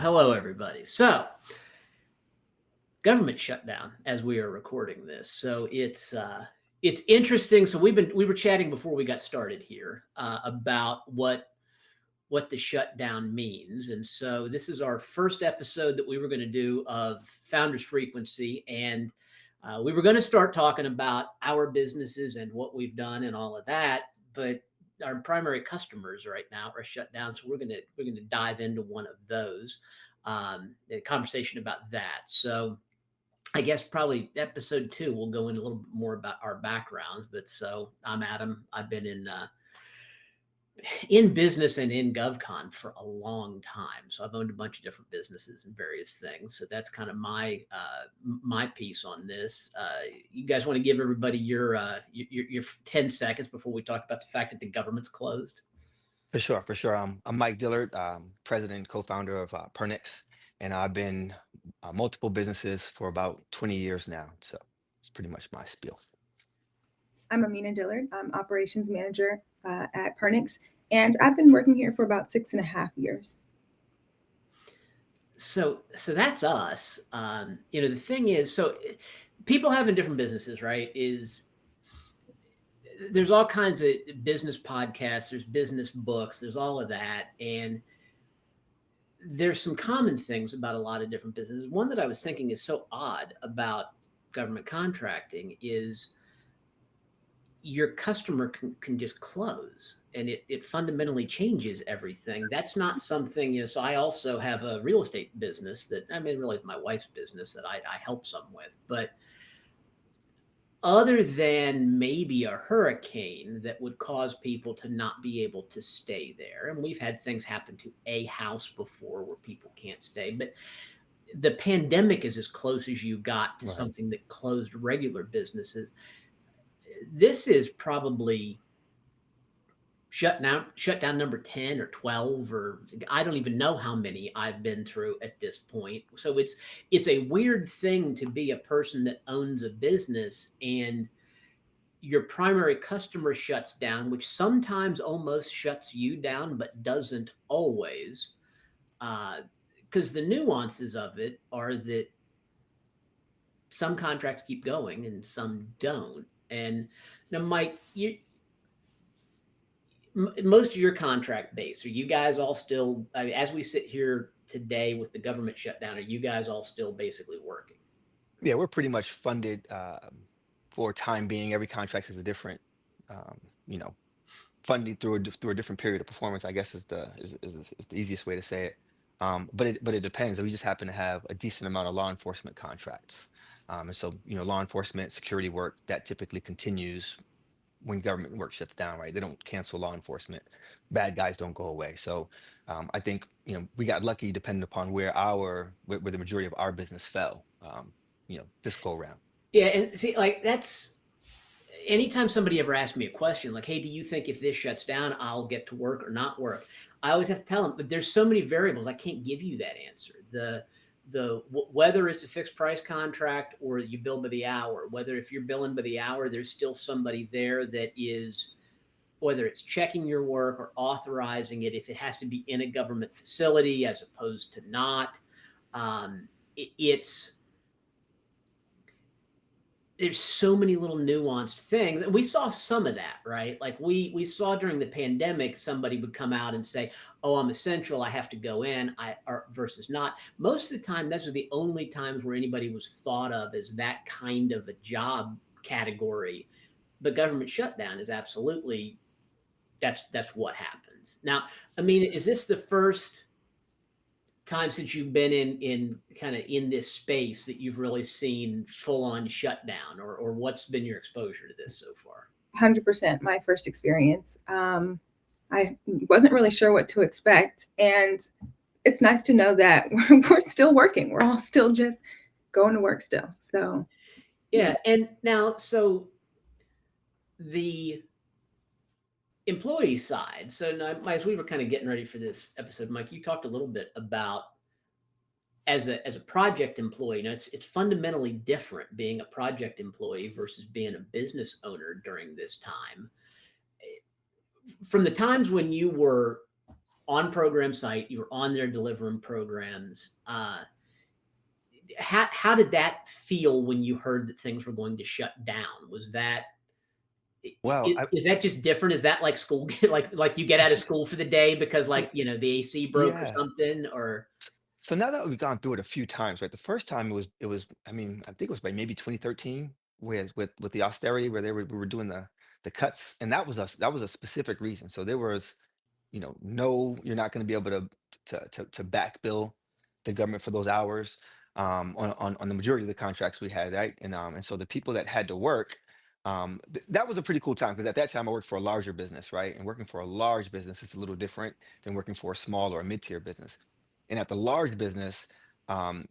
hello everybody. So, government shutdown as we are recording this. So it's interesting. So we were chatting before we got started here about what the shutdown means, and so this is our first episode that we were going to do of Founders Frequency, and we were going to start talking about our businesses and what we've done and all of that, but our primary customers right now are shut down, so we're gonna dive into one of those, a conversation about that. So I guess probably episode 2 we'll go into a little bit more about our backgrounds. But so I'm Adam. I've been in business and in GovCon for a long time. So I've owned a bunch of different businesses and various things. So that's kind of my piece on this. You guys want to give everybody your 10 seconds before we talk about the fact that the government's closed? For sure. I'm Mike Dillard, president and co-founder of Pernix, and I've been multiple businesses for about 20 years now. So it's pretty much my spiel. I'm Amina Dillard. I'm operations manager at Pernix, and I've been working here for about 6.5 years. So that's us. The thing is, so people having different businesses, right? There's all kinds of business podcasts, there's business books, there's all of that, and there's some common things about a lot of different businesses. One that I was thinking is so odd about government contracting is your customer can just close, and it fundamentally changes everything. That's not something, so I also have a real estate business really it's my wife's business that I help some with, but other than maybe a hurricane that would cause people to not be able to stay there. And we've had things happen to a house before where people can't stay, but the pandemic is as close as you got to something that closed regular businesses. This is probably shutdown number 10 or 12, or I don't even know how many I've been through at this point. So it's a weird thing to be a person that owns a business and your primary customer shuts down, which sometimes almost shuts you down, but doesn't always. Because the nuances of it are that some contracts keep going and some don't. And now, Mike, most of your contract base, are you guys all still, as we sit here today with the government shutdown, are you guys all still basically working? Yeah, we're pretty much funded for time being. Every contract has a different, um, you know, funding through a different period of performance, I guess is the easiest way to say it. But it depends. We just happen to have a decent amount of law enforcement contracts. And so, law enforcement security work that typically continues when government work shuts down, right? They don't cancel law enforcement. Bad guys don't go away. So I think, we got lucky depending upon where the majority of our business fell, this go around. Yeah. And see, like that's, anytime somebody ever asks me a question like, hey, do you think if this shuts down, I'll get to work or not work? I always have to tell them, but there's so many variables. I can't give you that answer. Whether it's a fixed price contract or you bill by the hour, whether if you're billing by the hour, there's still somebody there that is, whether it's checking your work or authorizing it, if it has to be in a government facility as opposed to not. There's so many little nuanced things. And we saw some of that, right? Like we saw during the pandemic, somebody would come out and say, oh, I'm essential, I have to go in, versus not. Most of the time, those are the only times where anybody was thought of as that kind of a job category. But government shutdown is absolutely, that's what happens. Now, I mean, is this the first time since you've been in kind of in this space that you've really seen full on shutdown, or what's been your exposure to this so far? 100% my first experience. I wasn't really sure what to expect, and it's nice to know that we're still working. We're all still just going to work still. So yeah. And now, so the employee side. So now, as we were kind of getting ready for this episode, Mike, you talked a little bit about as a project employee. It's fundamentally different being a project employee versus being a business owner during this time. From the times when you were on program site, you were on there delivering programs. How did that feel when you heard that things were going to shut down? Was that Well, is that just different? Is that like school, like you get out of school for the day because like the AC broke or yeah. something? Or So now that we've gone through it a few times, right? The first time it was I mean, I think it was by maybe 2013 with the austerity where we were doing the cuts, and that was a specific reason. So there was, no, you're not going to be able to back bill the government for those hours on the majority of the contracts we had, right? And so the people that had to work, that was a pretty cool time because at that time I worked for a larger business, right? And working for a large business is a little different than working for a small or a mid-tier business. And at the large business, um,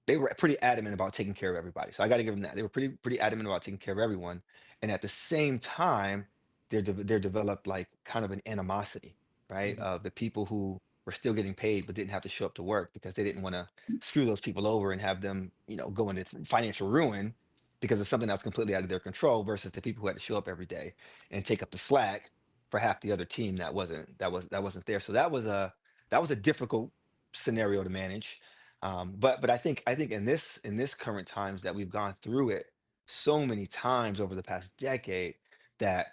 they were pretty adamant about taking care of everybody. So I got to give them that. They were pretty adamant about taking care of everyone. And at the same time, they're developed like kind of an animosity, right? Mhm. Of the people who were still getting paid but didn't have to show up to work because they didn't want to screw those people over and have them, go into financial ruin because of something that was completely out of their control versus the people who had to show up every day and take up the slack for half the other team that wasn't there. So that was a difficult scenario to manage, but I think in this current times that we've gone through it so many times over the past decade that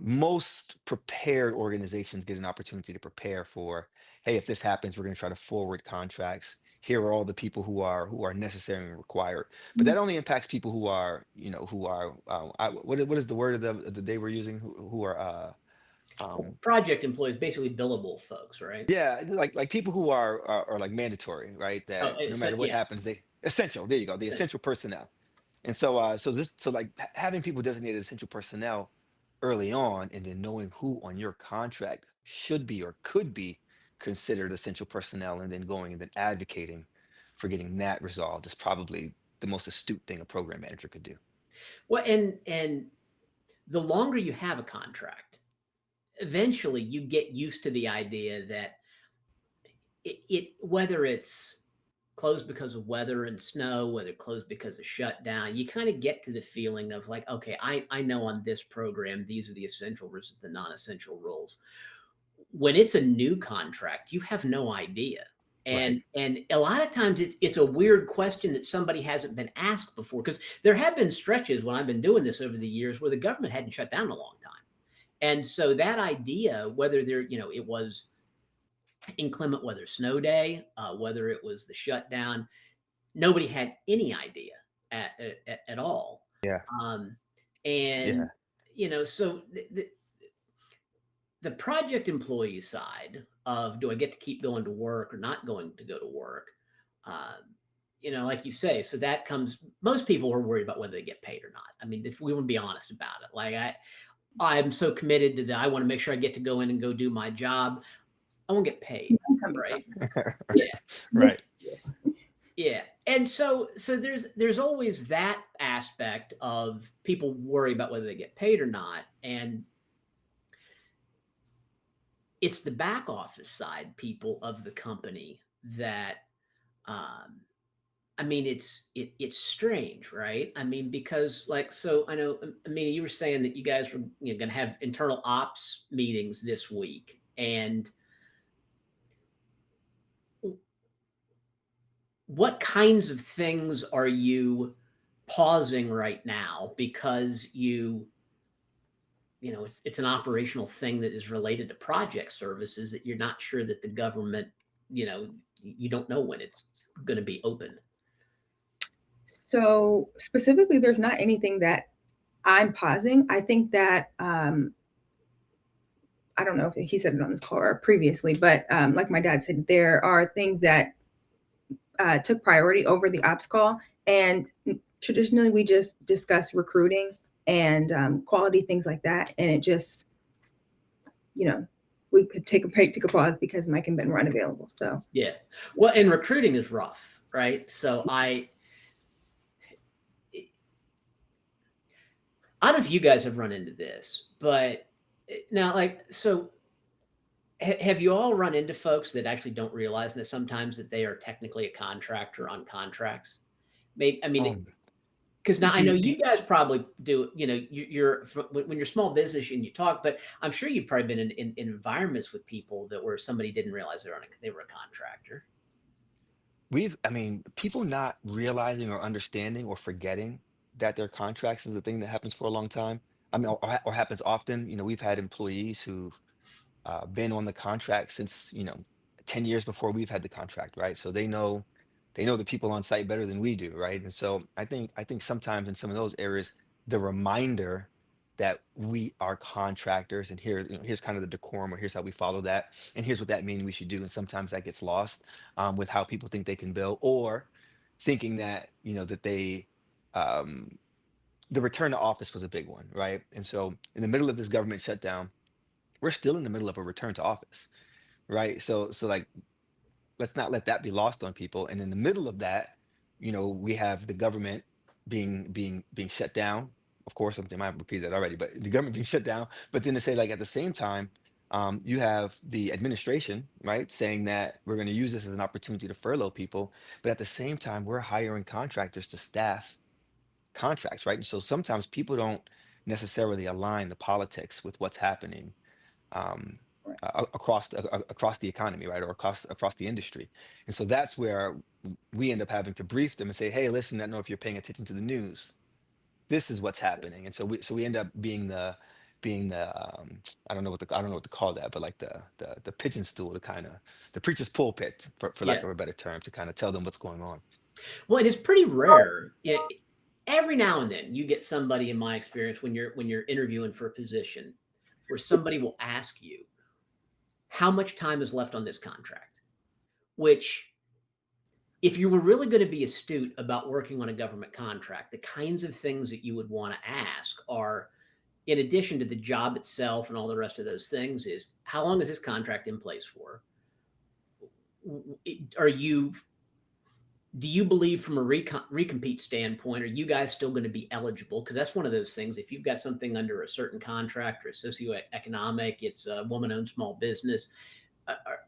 most prepared organizations get an opportunity to prepare for, hey, if this happens, we're going to try to forward contracts. Here are all the people who are necessary and required. But that only impacts people what is the word of the day we're using, who are um, Project employees, basically billable folks, right? yeah, like people who are like mandatory, right? Oh, That no it's matter what yeah. happens, they essential. There you go, the essential personnel. And so like having people designated essential personnel early on, and then knowing who on your contract should be or could be considered essential personnel, and then going and then advocating for getting that resolved is probably the most astute thing a program manager could do. Well, and the longer you have a contract, eventually you get used to the idea that it whether it's closed because of weather and snow, whether closed because of shutdown, you kind of get to the feeling of like, okay, I know on this program these are the essential versus the non-essential roles. When it's a new contract, you have no idea. Right. And a lot of times it's a weird question that somebody hasn't been asked before, because there have been stretches when I've been doing this over the years where the government hadn't shut down in a long time. And so that idea, whether it was inclement weather, snow day, whether it was the shutdown, nobody had any idea at all. Yeah. Um, Yeah. and so the project employee side of, do I get to keep going to work or not going to go to work? Um, like you say, so that comes. Most people are worried about whether they get paid or not. I mean, if we want to be honest about it, like I'm so committed to that. I want to make sure I get to go in and go do my job. I won't get paid, I'm coming from. right? Yeah, Right. Right. Yes. yeah. And so there's always that aspect of people worry about whether they get paid or not, and it's the back office side people of the company that, um, I mean, it's strange, right? I mean, because like, so I know, I mean, you were saying that you guys were going to have internal ops meetings this week, and what kinds of things are you pausing right now because it's an operational thing that is related to project services that you're not sure that the government, you don't know when it's going to be open. So specifically, there's not anything that I'm pausing. I think that I don't know if he said it on this call or previously, but like my dad said, there are things that took priority over the ops call, and traditionally we just discuss recruiting and quality, things like that, and it just, we could take a break, take a pause because Mike and Ben were unavailable. So Yeah. Well, and recruiting is rough, right? So I don't know if you guys have run into this, but now, like, so have you all run into folks that actually don't realize that sometimes that they are technically a contractor on contracts? Maybe, I mean, Um, Because now I know you The guys probably do, you're when you're small business and you talk, but I'm sure you've probably been in environments with people that where somebody didn't realize they were a contractor. I mean, people not realizing or understanding or forgetting that their contracts is a thing that happens for a long time. I mean, or happens often. We've had employees who've been on the contract since 10 years before we've had the contract, right? So they know the people on site better than we do, right? And so I think sometimes in some of those areas, the reminder that we are contractors and here's kind of the decorum, or here's how we follow that, and here's what that means we should do, and sometimes that gets lost with how people think they can bill, or thinking that that they um, the return to office was a big one, right? And so in the middle of this government shutdown, we're still in the middle of a return to office, right? So like, let's not let that be lost on people. And in the middle of that, we have the government being shut down. Of course, I might have repeated that already, but the government being shut down. But then to say, like, at the same time, you have the administration, right, saying that we're going to use this as an opportunity to furlough people, but at the same time, we're hiring contractors to staff contracts, right? And so sometimes people don't necessarily align the politics with what's happening um, Right. across the economy, right, or across the industry. And so that's where we end up having to brief them and say, hey, listen, I don't know if you're paying attention to the news. This is what's happening. And so we end up being the I don't know what to call that, but like the pigeon stool, the kind of the preacher's pulpit, for lack Yeah. of a better term, to kind of tell them what's going on. Well, and it's pretty rare. Every now and then you get somebody, in my experience, when you're interviewing for a position, where somebody will ask you how much time is left on this contract. Which, if you were really going to be astute about working on a government contract, the kinds of things that you would want to ask are, in addition to the job itself and all the rest of those things, is how long is this contract in place for? Are you Do you believe, from a recompete standpoint, are you guys still going to be eligible? Because that's one of those things. If you've got something under a certain contract or socioeconomic, it's a woman-owned small business.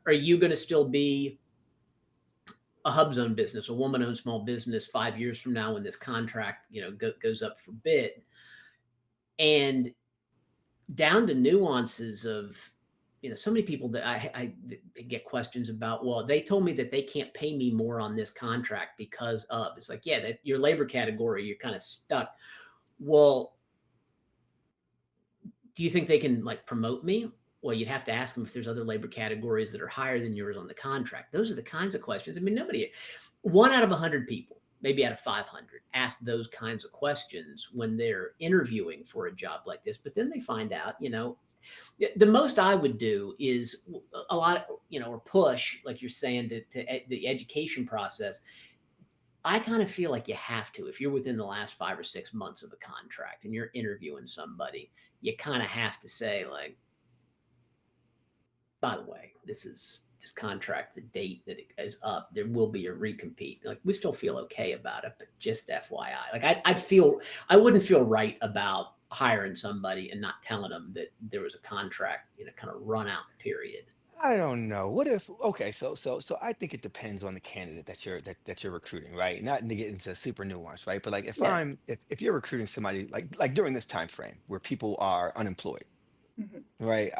Are you going to still be a hub zone business, a woman-owned small business 5 years from now when this contract, goes up for bid? And down to nuances of, so many people that I get questions about, well, they told me that they can't pay me more on this contract because of, it's like, yeah, that your labor category, you're kind of stuck. Well, do you think they can like promote me? Well, you'd have to ask them if there's other labor categories that are higher than yours on the contract. Those are the kinds of questions. I mean, one out of 100 people, maybe out of 500, ask those kinds of questions when they're interviewing for a job like this. But then they find out, the most I would do is a lot, or push, like you're saying, to the education process. I kind of feel like you have to, if you're within the last 5 or 6 months of a contract and you're interviewing somebody, you kind of have to say, like, by the way, this contract, the date that it is up, there will be a recompete. Like, we still feel okay about it, but just FYI, like I wouldn't feel right about hiring somebody and not telling them that there was a contract, kind of run out period. I don't know. What if, okay, so I think it depends on the candidate that you're recruiting, right? Not to get into super nuance, right? But like, Yeah. if you're recruiting somebody like during this time frame where people are unemployed, Mhm. right?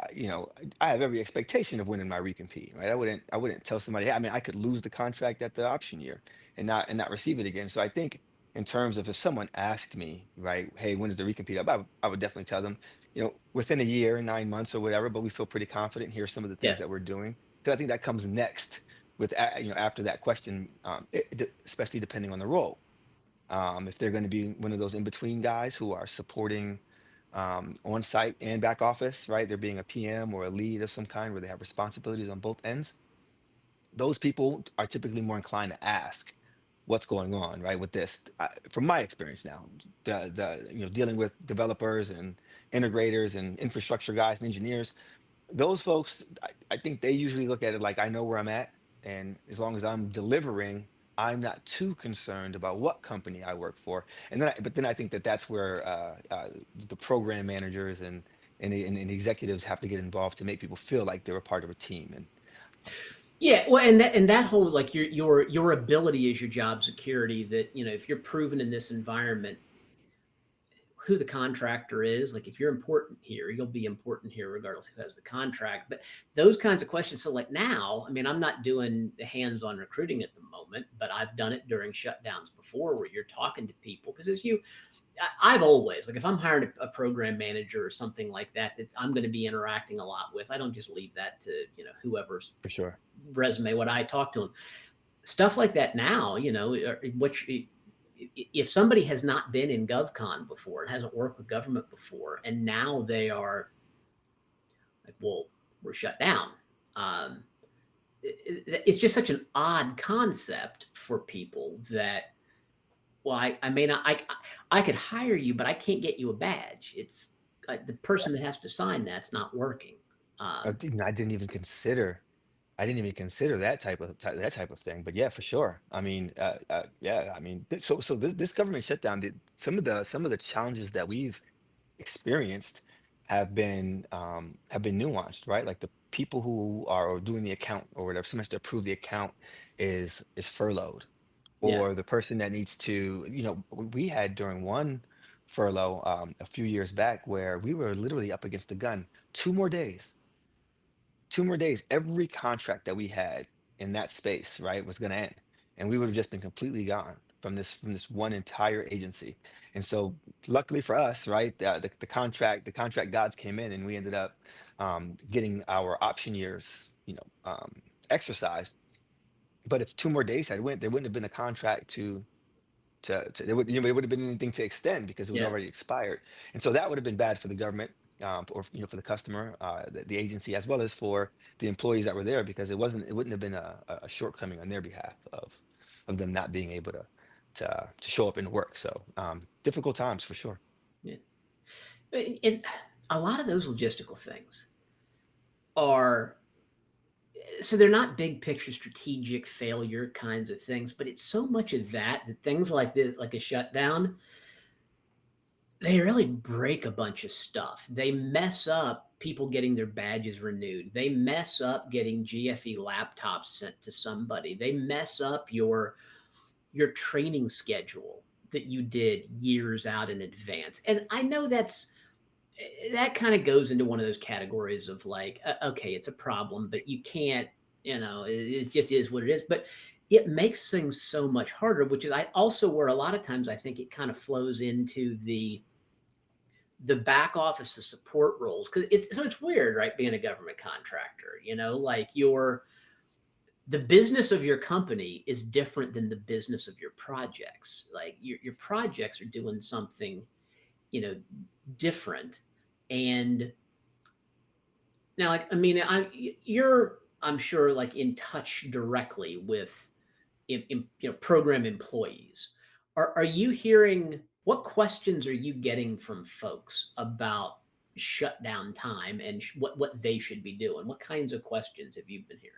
I have every expectation of winning my recompete, right? I wouldn't tell somebody, hey, I mean, I could lose the contract at the option year and not receive it again. So I think in terms of, if someone asked me, right, hey, when is the recompete up? I would definitely tell them, within a year, 9 months or whatever, but we feel pretty confident. Here's some of the things Yeah. that we're doing. Because I think that comes next after that question, especially depending on the role. If they're going to be one of those in between guys who are supporting on site and back office, right? They're being a PM or a lead of some kind where they have responsibilities on both ends. Those people are typically more inclined to ask what's going on, right? With this, from my experience now, dealing with developers and integrators and infrastructure guys and engineers, those folks, I think they usually look at it like, I know where I'm at, and as long as I'm delivering, I'm not too concerned about what company I work for. But then I think that that's where the program managers and the executives have to get involved to make people feel like they're a part of a team. And Yeah, well, and that whole, like, your ability is your job security. That, if you're proven in this environment, who the contractor is. Like if you're important here, you'll be important here regardless of who has the contract. But those kinds of questions. So like now, I mean, I'm not doing the hands-on recruiting at the moment, but I've done it during shutdowns before where you're talking to people. Because I've always, like if I'm hiring a program manager or something like that, that I'm going to be interacting a lot with, I don't just leave that to, whoever's For sure. resume, what I talk to them. Stuff like that now, which if somebody has not been in GovCon before and hasn't worked with government before, and now they are like, well, we're shut down. It's just such an odd concept for people that, well, I may not, I could hire you, but I can't get you a badge. It's like the person that has to sign that's not working. I didn't even consider. I didn't even consider that type of thing. But yeah, for sure. I mean, yeah. I mean, so this government shutdown, some of the challenges that we've experienced have been nuanced, right? Like the people who are doing the account or whatever, someone has to approve the account is furloughed, Yeah. or the person that needs to, we had during one furlough a few years back where we were literally up against the gun. 2 more days, 2 more days, every contract that we had in that space, right, was going to end, and we would have just been completely gone from this one entire agency. And so, luckily for us, right, the contract gods came in, and we ended up getting our option years, exercised. But if 2 more days had went, there wouldn't have been a contract it would have been anything to extend because it would Yeah. already expired. And so that would have been bad for the government, or for the customer, the agency, as well as for the employees that were there, because it wouldn't have been a shortcoming on their behalf of them not being able to show up and work. So difficult times for sure. Yeah. And a lot of those logistical things are, so they're not big picture strategic failure kinds of things, but it's so much of that things like this, like a shutdown, they really break a bunch of stuff. They mess up people getting their badges renewed. They mess up getting GFE laptops sent to somebody. They mess up your training schedule that you did years out in advance. And I know that kind of goes into one of those categories of like, okay, it's a problem, but you can't, it just is what it is. But it makes things so much harder, which is where a lot of times I think it kind of flows into the back office of support roles. Cause it's weird, right? Being a government contractor, like the business of your company is different than the business of your projects. Like your projects are doing something, different. And now, like, I mean, I'm sure, like in touch directly with, program employees. Are you hearing, what questions are you getting from folks about shutdown time and what they should be doing? What kinds of questions have you been hearing?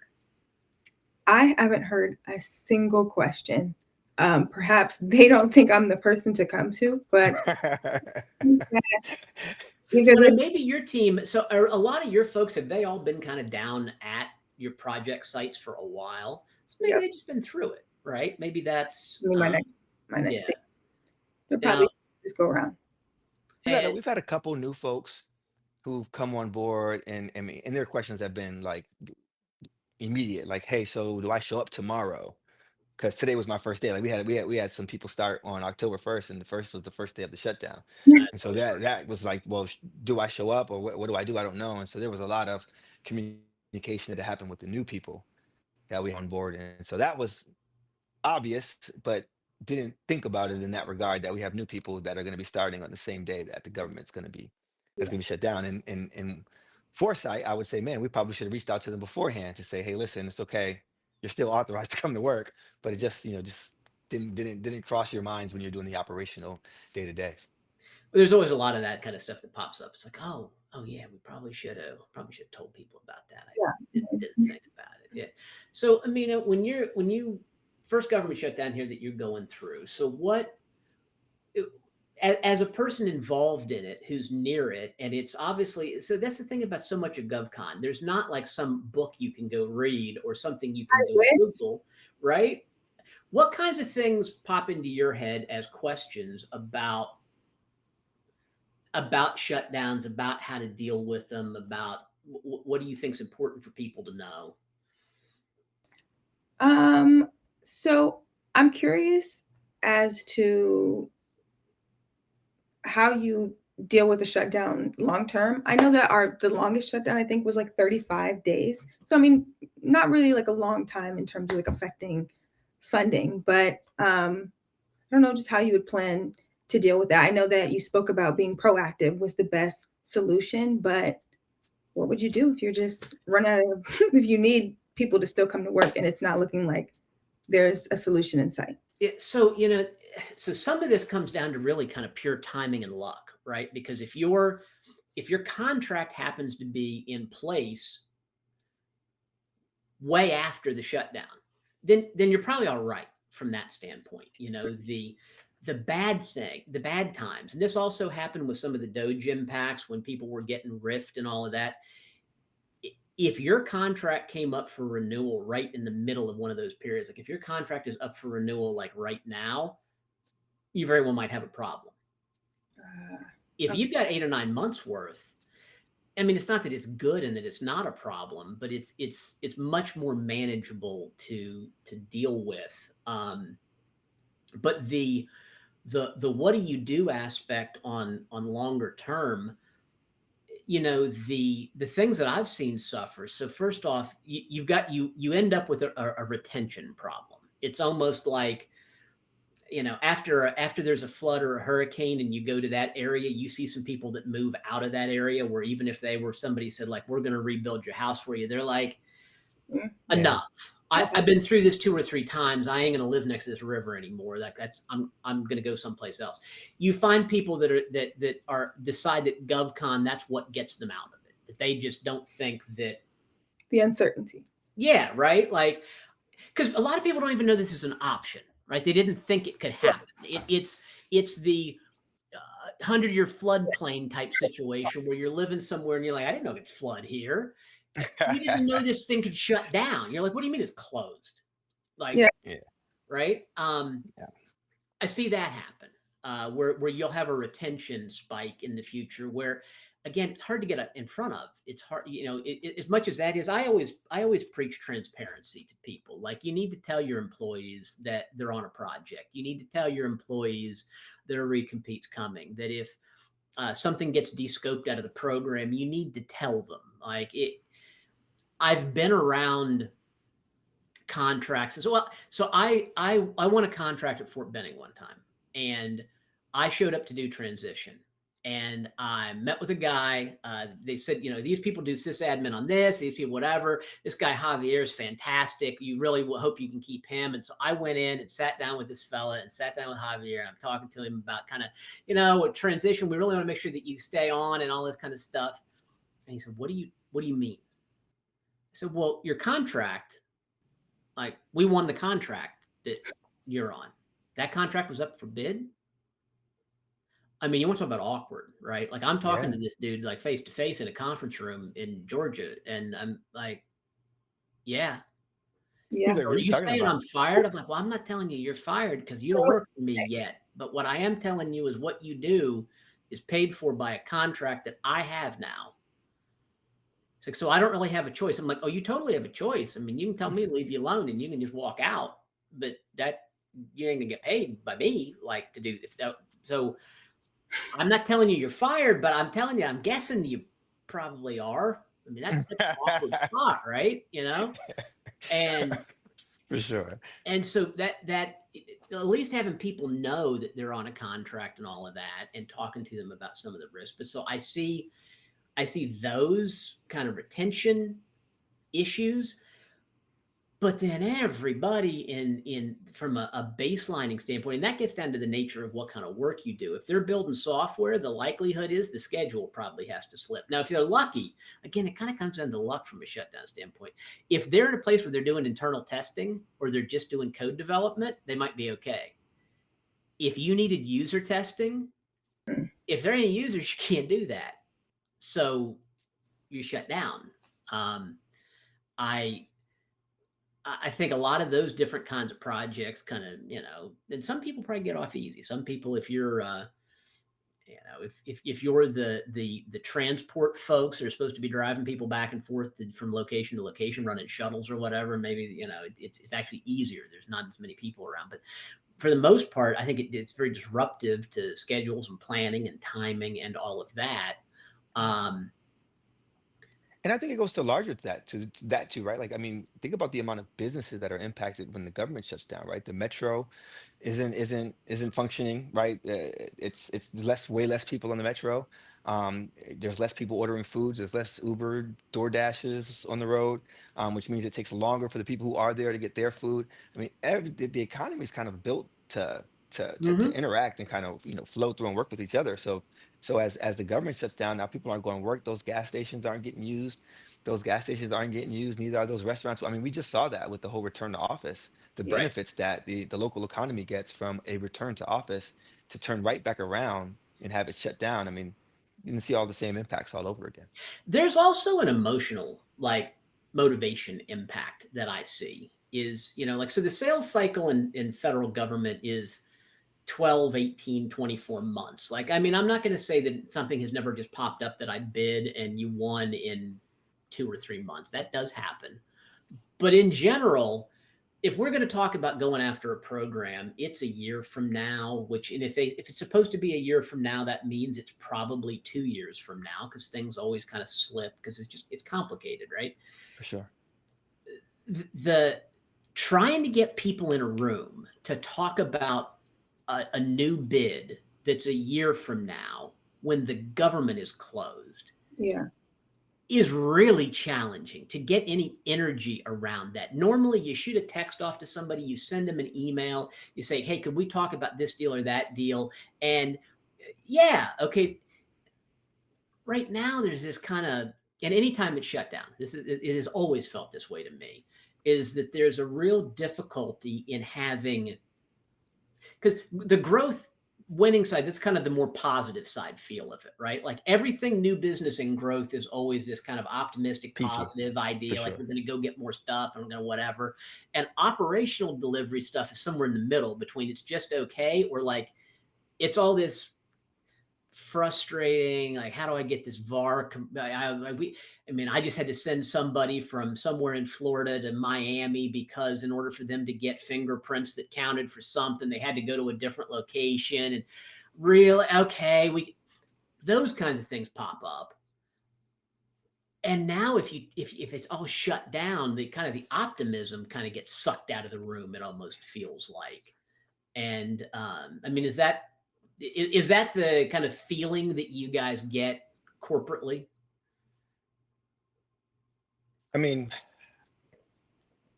I haven't heard a single question. Perhaps they don't think I'm the person to come to, but because Well, and maybe your team. So, are a lot of your folks, have they all been kind of down at your project sites for a while? So maybe yep, they've just been through it, right? Maybe that's my next yeah. thing. They'll Now, probably just go around. and We've had a couple new folks who've come on board, and their questions have been like immediate, like, hey, so do I show up tomorrow? Because today was my first day. Like we had some people start on October 1st, and the first was the first day of the shutdown. And that's so always that was like, well, do I show up, or what do I do? I don't know. And so there was a lot of communication that happened with the new people that we had on board. And so that was obvious, but didn't think about it in that regard, that we have new people that are going to be starting on the same day that the government's going to be that's Yeah. going to be shut down. And foresight, I would say, man, we probably should have reached out to them beforehand to say, hey, listen, it's okay, you're still authorized to come to work, but it just didn't cross your minds when you're doing the operational day to day. there's always a lot of that kind of stuff that pops up. It's like, oh yeah, we probably should have told people about that. I didn't think about it. Yeah. So I mean, when you first government shutdown here that you're going through, so what, as a person involved in it who's near it, and it's obviously, so that's the thing about so much of GovCon. There's not like some book you can go read or something you can I go wish. Google, right? What kinds of things pop into your head as questions about about shutdowns, about how to deal with them, about what do you think is important for people to know? So I'm curious as to how you deal with a shutdown long term. I know that the longest shutdown I think was like 35 days. So I mean, not really like a long time in terms of like affecting funding, but I don't know just how you would plan to deal with that. I know that you spoke about being proactive was the best solution, but what would you do if you're just run out of if you need people to still come to work and it's not looking like there's a solution in sight? So, so some of this comes down to really kind of pure timing and luck, right? Because if your contract happens to be in place way after the shutdown, then you're probably all right from that standpoint. The bad times, and this also happened with some of the Doge impacts when people were getting rift and all of that. If your contract came up for renewal right in the middle of one of those periods, like if your contract is up for renewal like right now, you very well might have a problem. If Okay. you've got 8 or 9 months worth, I mean, it's not that it's good and that it's not a problem, but it's much more manageable to deal with. But the what do you do aspect on longer term, the things that I've seen suffer. So first off, you end up with a retention problem. It's almost like, after there's a flood or a hurricane and you go to that area, you see some people that move out of that area where even if somebody said like, we're going to rebuild your house for you, they're like, Mm, Yeah. enough. I've been through this 2 or 3 times. I ain't going to live next to this river anymore. I'm going to go someplace else. You find people that are decide that GovCon, that's what gets them out of it. That they just don't think that. the uncertainty. Yeah, right. Like, because a lot of people don't even know this is an option, right? They didn't think it could Yeah. happen. It's the 100-year floodplain type situation where you're living somewhere and you're like, I didn't know it could flood here. You didn't know this thing could shut down. You're like, what do you mean it's closed? Like, Yeah. Yeah. right? Yeah. I see that happen, where you'll have a retention spike in the future where, again, it's hard to get in front of. It's hard, as much as that is, I always preach transparency to people. Like, you need to tell your employees that they're on a project. You need to tell your employees that a recompete's coming, that if something gets de-scoped out of the program, you need to tell them. Like, I've been around contracts as well. So I won a contract at Fort Benning one time, and I showed up to do transition, and I met with a guy. They said, these people do sysadmin on this, these people whatever. This guy Javier is fantastic. You really hope you can keep him. And so I went in and sat down with this fella and sat down with Javier, and I'm talking to him about kind of, with transition, we really want to make sure that you stay on and all this kind of stuff. And he said, what do you mean? I said, well, your contract, like, we won the contract that you're on. That contract was up for bid. I mean, you want to talk about awkward, right? Like, I'm talking Yeah. to this dude like face to face in a conference room in Georgia, and I'm like, yeah. Yeah. He's like, So what are are you you talking saying about? I'm fired? I'm like, well, I'm not telling you you're fired because you don't work for me yet. But what I am telling you is what you do is paid for by a contract that I have now. It's like, so I don't really have a choice. I'm like, oh, you totally have a choice. I mean, you can tell me to leave you alone and you can just walk out, but that you ain't gonna get paid by me, like, to do if that. So I'm not telling you you're fired, but I'm telling you, I'm guessing you probably are. I mean, that's an awkward spot, right? And For sure. so that at least having people know that they're on a contract and all of that, and talking to them about some of the risks. But so I see those kind of retention issues, but then everybody in from a baselining standpoint, and that gets down to the nature of what kind of work you do. If they're building software, the likelihood is the schedule probably has to slip. Now, if they're lucky, again, it kind of comes down to luck from a shutdown standpoint. If they're in a place where they're doing internal testing or they're just doing code development, they might be okay. If you needed user testing, if there are any users, you can't do that. So you shut down. I think a lot of those different kinds of projects kind of, and some people probably get off easy. Some people, if you're, if you're the transport folks that are supposed to be driving people back and forth from location to location, running shuttles or whatever, maybe it's actually easier. There's not as many people around, but for the most part, I think it's very disruptive to schedules and planning and timing and all of that. Um, And I think it goes to larger to that too, right? Like, I mean, think about the amount of businesses that are impacted when the government shuts down, right? The metro isn't functioning, right? It's way less people on the metro. There's less people ordering foods. There's less Uber, DoorDashes on the road, which means it takes longer for the people who are there to get their food. I mean, the economy is kind of built to mhm. interact and kind of flow through and work with each other. So as the government shuts down, now people aren't going to work. Those gas stations aren't getting used. Those gas stations aren't getting used. Neither are those restaurants. I mean, we just saw that with the whole return to office, the Right. benefits that the local economy gets from a return to office to turn right back around and have it shut down. I mean, you can see all the same impacts all over again. There's also an emotional like motivation impact that I see is, like, so the sales cycle in federal government is 12, 18, 24 months. Like, I mean, I'm not going to say that something has never just popped up that I bid and you won in 2 or 3 months. That does happen. But in general, if we're going to talk about going after a program, it's a year from now. Which, and if it's supposed to be a year from now, that means it's probably 2 years from now because things always kind of slip because it's complicated, right? For sure. The trying to get people in a room to talk about a new bid that's a year from now when the government is closed Yeah. is really challenging to get any energy around that. Normally, you shoot a text off to somebody, you send them an email, you say, "Hey, could we talk about this deal or that deal?" And yeah, okay. Right now, there's this kind of, and anytime it's shut down, it has always felt this way to me, is that there's a real difficulty in having, because the growth winning side, that's kind of the more positive side feel of it, right? Like everything new business and growth is always this kind of optimistic, Peaky, positive for idea, like sure. we're going to go get more stuff and we're going to whatever. And operational delivery stuff is somewhere in the middle between it's just okay or like it's all this frustrating, like how do I get this I mean, I just had to send somebody from somewhere in Florida to Miami because in order for them to get fingerprints that counted for something they had to go to a different location. And really, okay, we those kinds of things pop up. And now if it's all shut down, the kind of the optimism kind of gets sucked out of the room, it almost feels like. And I mean, is that the kind of feeling that you guys get corporately? I mean,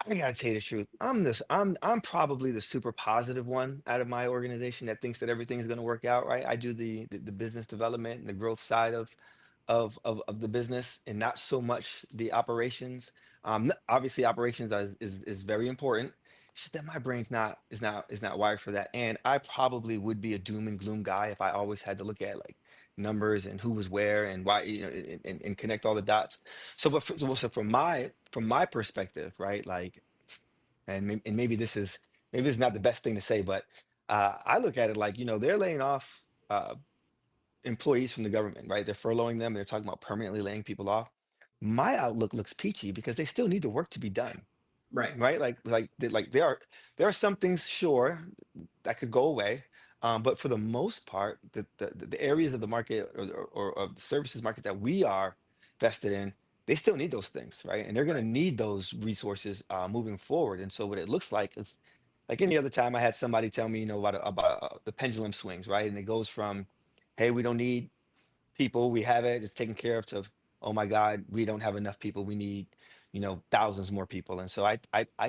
I gotta tell you the truth. I'm probably the super positive one out of my organization that thinks that everything's gonna work out, right? I do the business development and the growth side of the business and not so much the operations. Obviously operations is very important. It's just that my brain's not wired for that. And I probably would be a doom and gloom guy if I always had to look at like numbers and who was where and why, and connect all the dots. So from my perspective, right? Like, and maybe this is not the best thing to say, but I look at it like, they're laying off employees from the government, right? They're furloughing them. They're talking about permanently laying people off. My outlook looks peachy because they still need the work to be done, Right. right? Like there are some things, sure, that could go away. But for the most part, the areas of the market or of the services market that we are vested in, they still need those things, right? And they're going to need those resources moving forward. And so what it looks like is like any other time I had somebody tell me, about the pendulum swings, right? And it goes from, hey, we don't need people, we have it, it's taken care of, to, oh my God, we don't have enough people, we need, thousands more people. And so I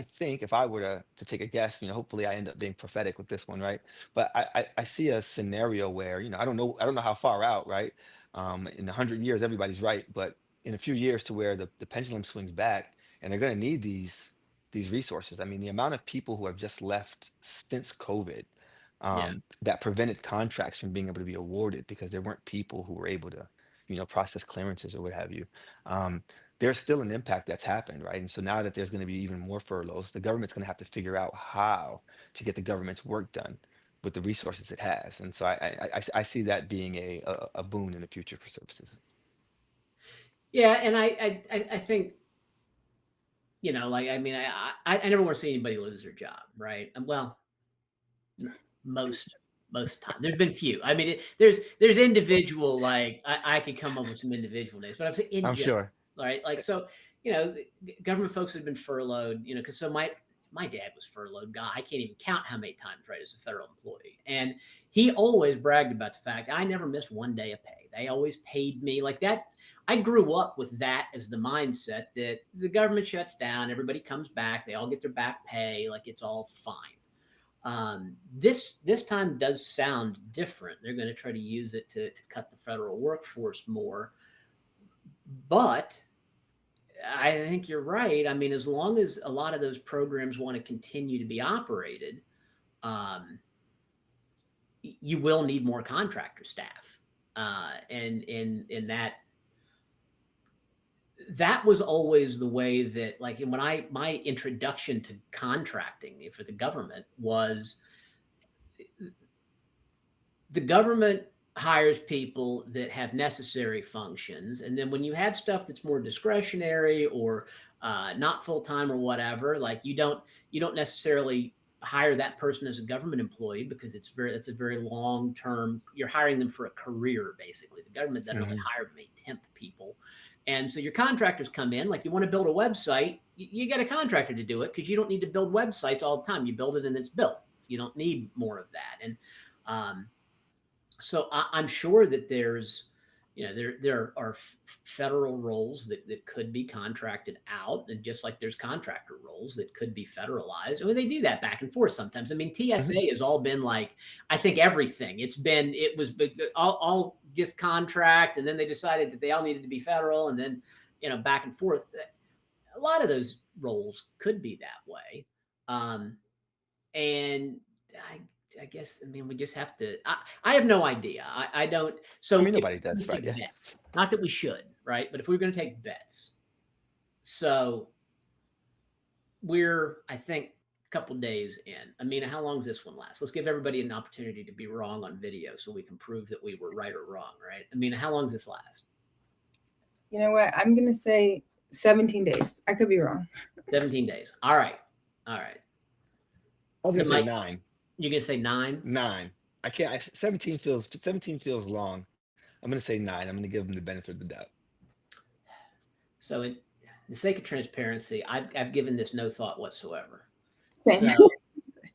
think if I were to take a guess, hopefully I end up being prophetic with this one, right? But I see a scenario where, I don't know how far out, right? In 100 years, everybody's right, but in a few years to where the pendulum swings back and they're going to need these resources. I mean, the amount of people who have just left since COVID, Yeah. that prevented contracts from being able to be awarded because there weren't people who were able to, process clearances or what have you. Um, there's still an impact that's happened, right? And so now that there's going to be even more furloughs, the government's going to have to figure out how to get the government's work done. with the resources it has. And so I see that being a boon in the future for services. Yeah, and I think, like, I mean, I never want to see anybody lose their job, right? Well, most time. There's been few. I mean, there's individual, like, I could come up with some individual names, but I'm saying in I'm general, sure. right? Like, so, government folks have been furloughed, because so my dad was furloughed. God, I can't even count how many times, right, as a federal employee. And he always bragged about the fact I never missed one day of pay. They always paid me like that. I grew up with that as the mindset that the government shuts down, everybody comes back, they all get their back pay, like it's all fine. This time does sound different. They're going to try to use it to cut the federal workforce more, but I think you're right. I mean, as long as a lot of those programs want to continue to be operated, you will need more contractor staff, and that was always the way that, like, when my introduction to contracting for the government was the government hires people that have necessary functions, and then when you have stuff that's more discretionary or not full-time or whatever, like you don't necessarily hire that person as a government employee, because that's a very long term. You're hiring them for a career, basically. The government doesn't really hire many temp people. And so your contractors come in, like, you want to build a website, you get a contractor to do it, because you don't need to build websites all the time. You build it and it's built. You don't need more of that. And so I'm sure that there's, there are federal roles that could be contracted out, and just like there's contractor roles that could be federalized. I mean, they do that back and forth sometimes. I mean, TSA has all been like, I think everything. It was all just contract, and then they decided that they all needed to be federal, and then back and forth. A lot of those roles could be that way, and I guess, I mean, we just have to, I have no idea. I don't. So I mean, if nobody we're does, gonna right? take Yeah. bets, not that we should, right? But if we're going to take bets, so we're, I think, a couple days in. I mean, how long does this one last? Let's give everybody an opportunity to be wrong on video so we can prove that we were right or wrong, right? I mean, how long does this last? You know what? I'm going to say 17 days. I could be wrong. 17 days. All right. I was going to say 9. You're going to say 9? 9. I can't. 17 feels long. I'm going to say 9. I'm going to give them the benefit of the doubt. So, in the sake of transparency, I've given this no thought whatsoever. Same. So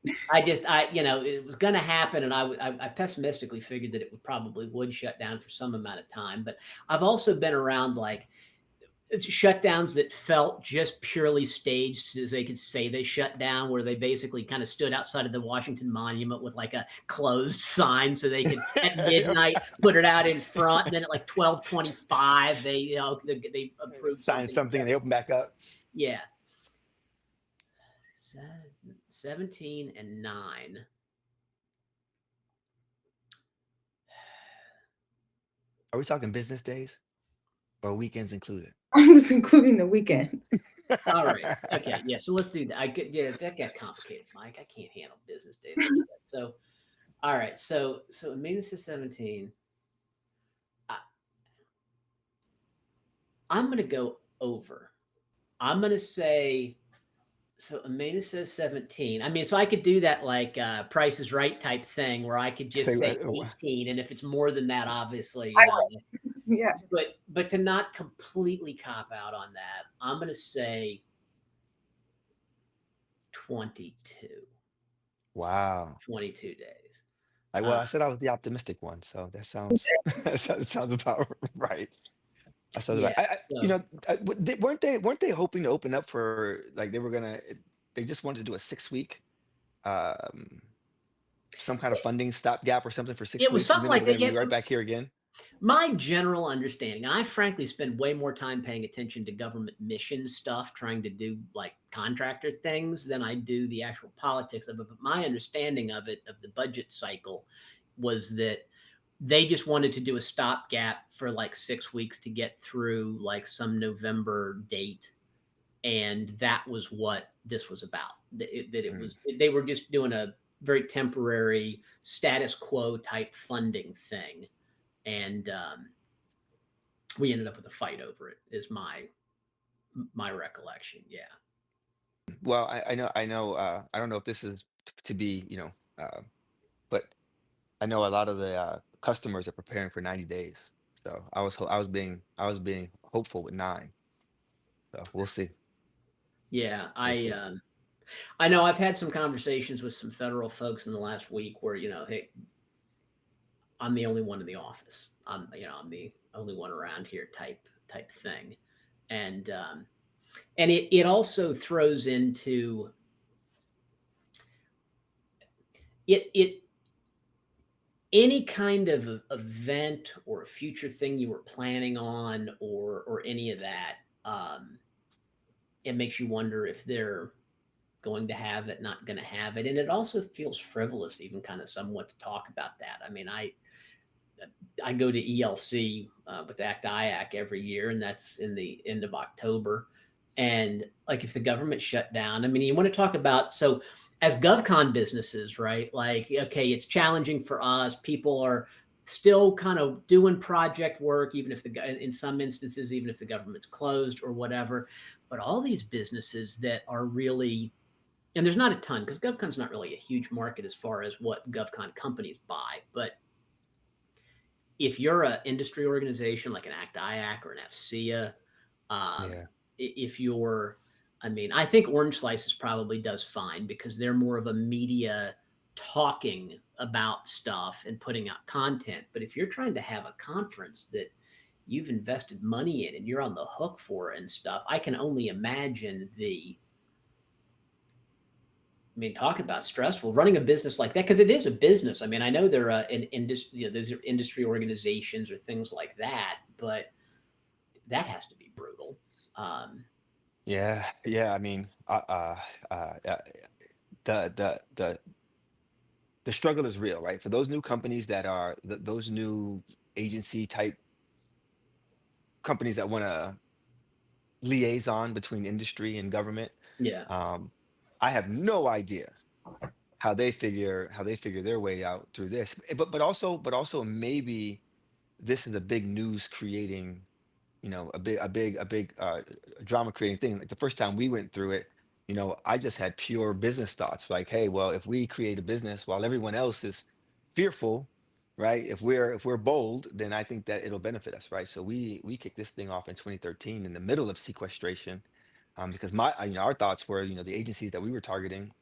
it was going to happen, and I pessimistically figured that it would shut down for some amount of time. But I've also been around, like, shutdowns that felt just purely staged, as they could say they shut down, where they basically kind of stood outside of the Washington Monument with like a closed sign so they could at midnight put it out in front, and then at like 12:25 they approved something and they open back up. Yeah. 17 and 9. Are we talking business days or weekends included? I was including the weekend. All right. Okay. Yeah. So let's do that. That got complicated, Mike. I can't handle business days. So, all right. So minus 17. I'm going to go over. I'm going to say, so Amanda says 17. I mean, so I could do that, like, Price is Right type thing, where I could just say 18. And if it's more than that, obviously, yeah. But to not completely cop out on that, I'm going to say 22. Wow. 22 days. I said I was the optimistic one, so that sounds that sounds about right. That sounds about. Weren't they hoping to open up for, like, they just wanted to do a 6-week some kind of funding stopgap or something for 6 weeks. It was something like that. Be right back here again. My general understanding, and I frankly spend way more time paying attention to government mission stuff, trying to do, like, contractor things, than I do the actual politics of it. But my understanding of it, of the budget cycle, was that they just wanted to do a stopgap for like 6 weeks to get through, like, some November date. And that was what this was about. They were just doing very temporary status quo type funding thing. And we ended up with a fight over it is my recollection. Yeah. Well, I know. I don't know if this is to be, but I know a lot of the customers are preparing for 90 days. So I was being hopeful with 9. So we'll see. Yeah. We'll see. I know I've had some conversations with some federal folks in the last week where, hey, I'm the only one in the office. I'm the only one around here type thing. And it also throws into it any kind of event or a future thing you were planning on or any of that. It makes you wonder if they're going to have it, not going to have it. And it also feels frivolous, even kind of somewhat to talk about that. I mean, I go to ELC with ACT IAC every year, and that's in the end of October. And like if the government shut down, I mean, you want to talk about, so as GovCon businesses, right? Like, okay, it's challenging for us. People are still kind of doing project work, even if in some instances, even if the government's closed or whatever. But all these businesses that are really, and there's not a ton because GovCon's not really a huge market as far as what GovCon companies buy, but if you're an industry organization like an ACT IAC or an FCA, Yeah. if you're, I mean, I think Orange Slices probably does fine because they're more of a media talking about stuff and putting out content. But if you're trying to have a conference that you've invested money in and you're on the hook for and stuff, I can only imagine talk about stressful running a business like that because it is a business. I mean, I know there are those are industry organizations or things like that, but that has to be brutal. Yeah. Yeah. I mean, the the the the struggle is real, right? For those new companies that are those new agency type companies that want to liaison between industry and government. Yeah, Um, I have no idea how they figure their way out through this. But also maybe this is a big news creating, a big drama creating thing. Like the first time we went through it, I just had pure business thoughts. Like, hey, well, if we create a business while everyone else is fearful, right? If we're bold, then I think that it'll benefit us, right? So we kicked this thing off in 2013 in the middle of sequestration, because our thoughts were, the agencies that we were targeting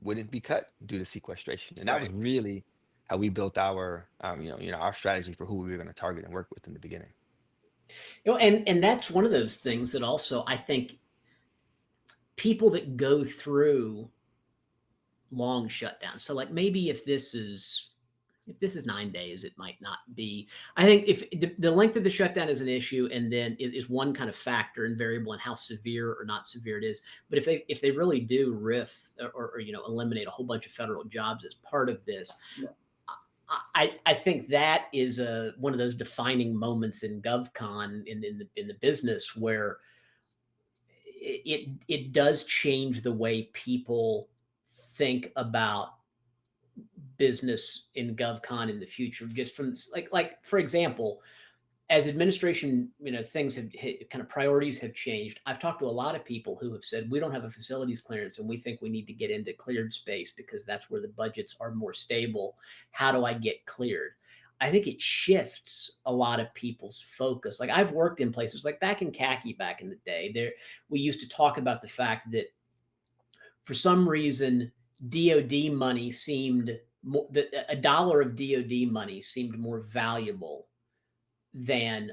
wouldn't be cut due to sequestration, and that was right. really how we built our strategy for who we were going to target and work with in the beginning. And that's one of those things that also I think people that go through long shutdowns. So like maybe if this is 9 days, it might not be. I think if the length of the shutdown is an issue, and then it is one kind of factor and variable in how severe or not severe it is. But if they really do riff or eliminate a whole bunch of federal jobs as part of this, I think that is one of those defining moments in GovCon in the business where it does change the way people think about business in GovCon in the future. Just from like for example, as administration, things have kind of priorities have changed. I've talked to a lot of people who have said we don't have a facilities clearance and we think we need to get into cleared space because that's where the budgets are more stable. How do I get cleared? I think it shifts a lot of people's focus. Like I've worked in places like back in khaki back in the day. There we used to talk about the fact that for some reason DoD money seemed more, that a dollar of DoD money seemed more valuable than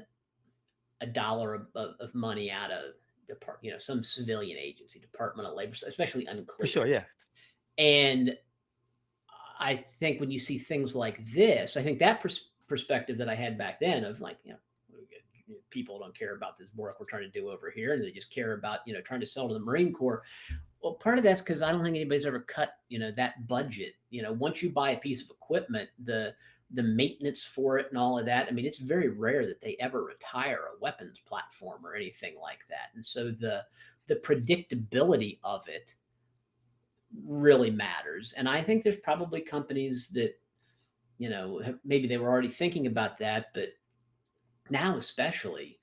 a dollar of money out of some civilian agency, Department of Labor, especially For sure, unclear. yeah. And I think when you see things like this, I think that perspective that I had back then of like, people don't care about this work we're trying to do over here, and they just care about trying to sell to the Marine Corps. Well, part of that's because I don't think anybody's ever cut that budget. Once you buy a piece of equipment, the maintenance for it and all of that. I mean, it's very rare that they ever retire a weapons platform or anything like that. And so the predictability of it really matters. And I think there's probably companies that, maybe they were already thinking about that, but now especially,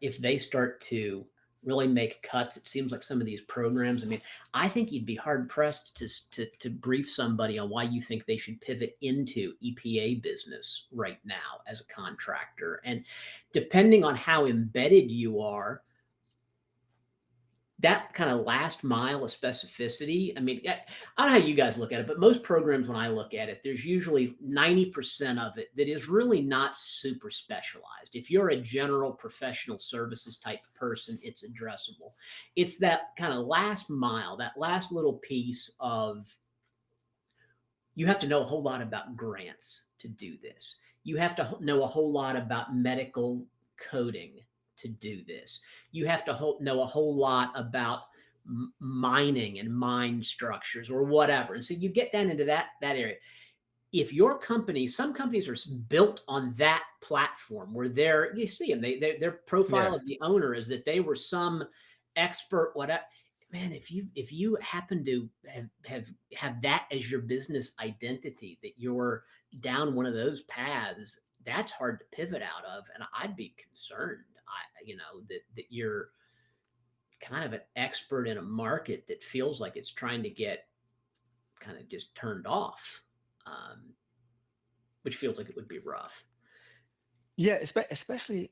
if they start to really make cuts, it seems like some of these programs. I mean, I think you'd be hard pressed to brief somebody on why you think they should pivot into EPA business right now as a contractor. And depending on how embedded you are, that kind of last mile of specificity. I mean, I don't know how you guys look at it, but most programs, when I look at it, there's usually 90% of it that is really not super specialized. If you're a general professional services type person, it's addressable. It's that kind of last mile, that last little piece of, you have to know a whole lot about grants to do this. You have to know a whole lot about medical coding to do this. You have to know a whole lot about mining and mine structures or whatever. And so you get down into that area. If your company, some companies are built on that platform where you see them, their profile Yeah. of the owner is that they were some expert, whatever. Man, if you happen to have that as your business identity, that you're down one of those paths, that's hard to pivot out of, and I'd be concerned. That you're kind of an expert in a market that feels like it's trying to get kind of just turned off, which feels like it would be rough. Yeah, especially,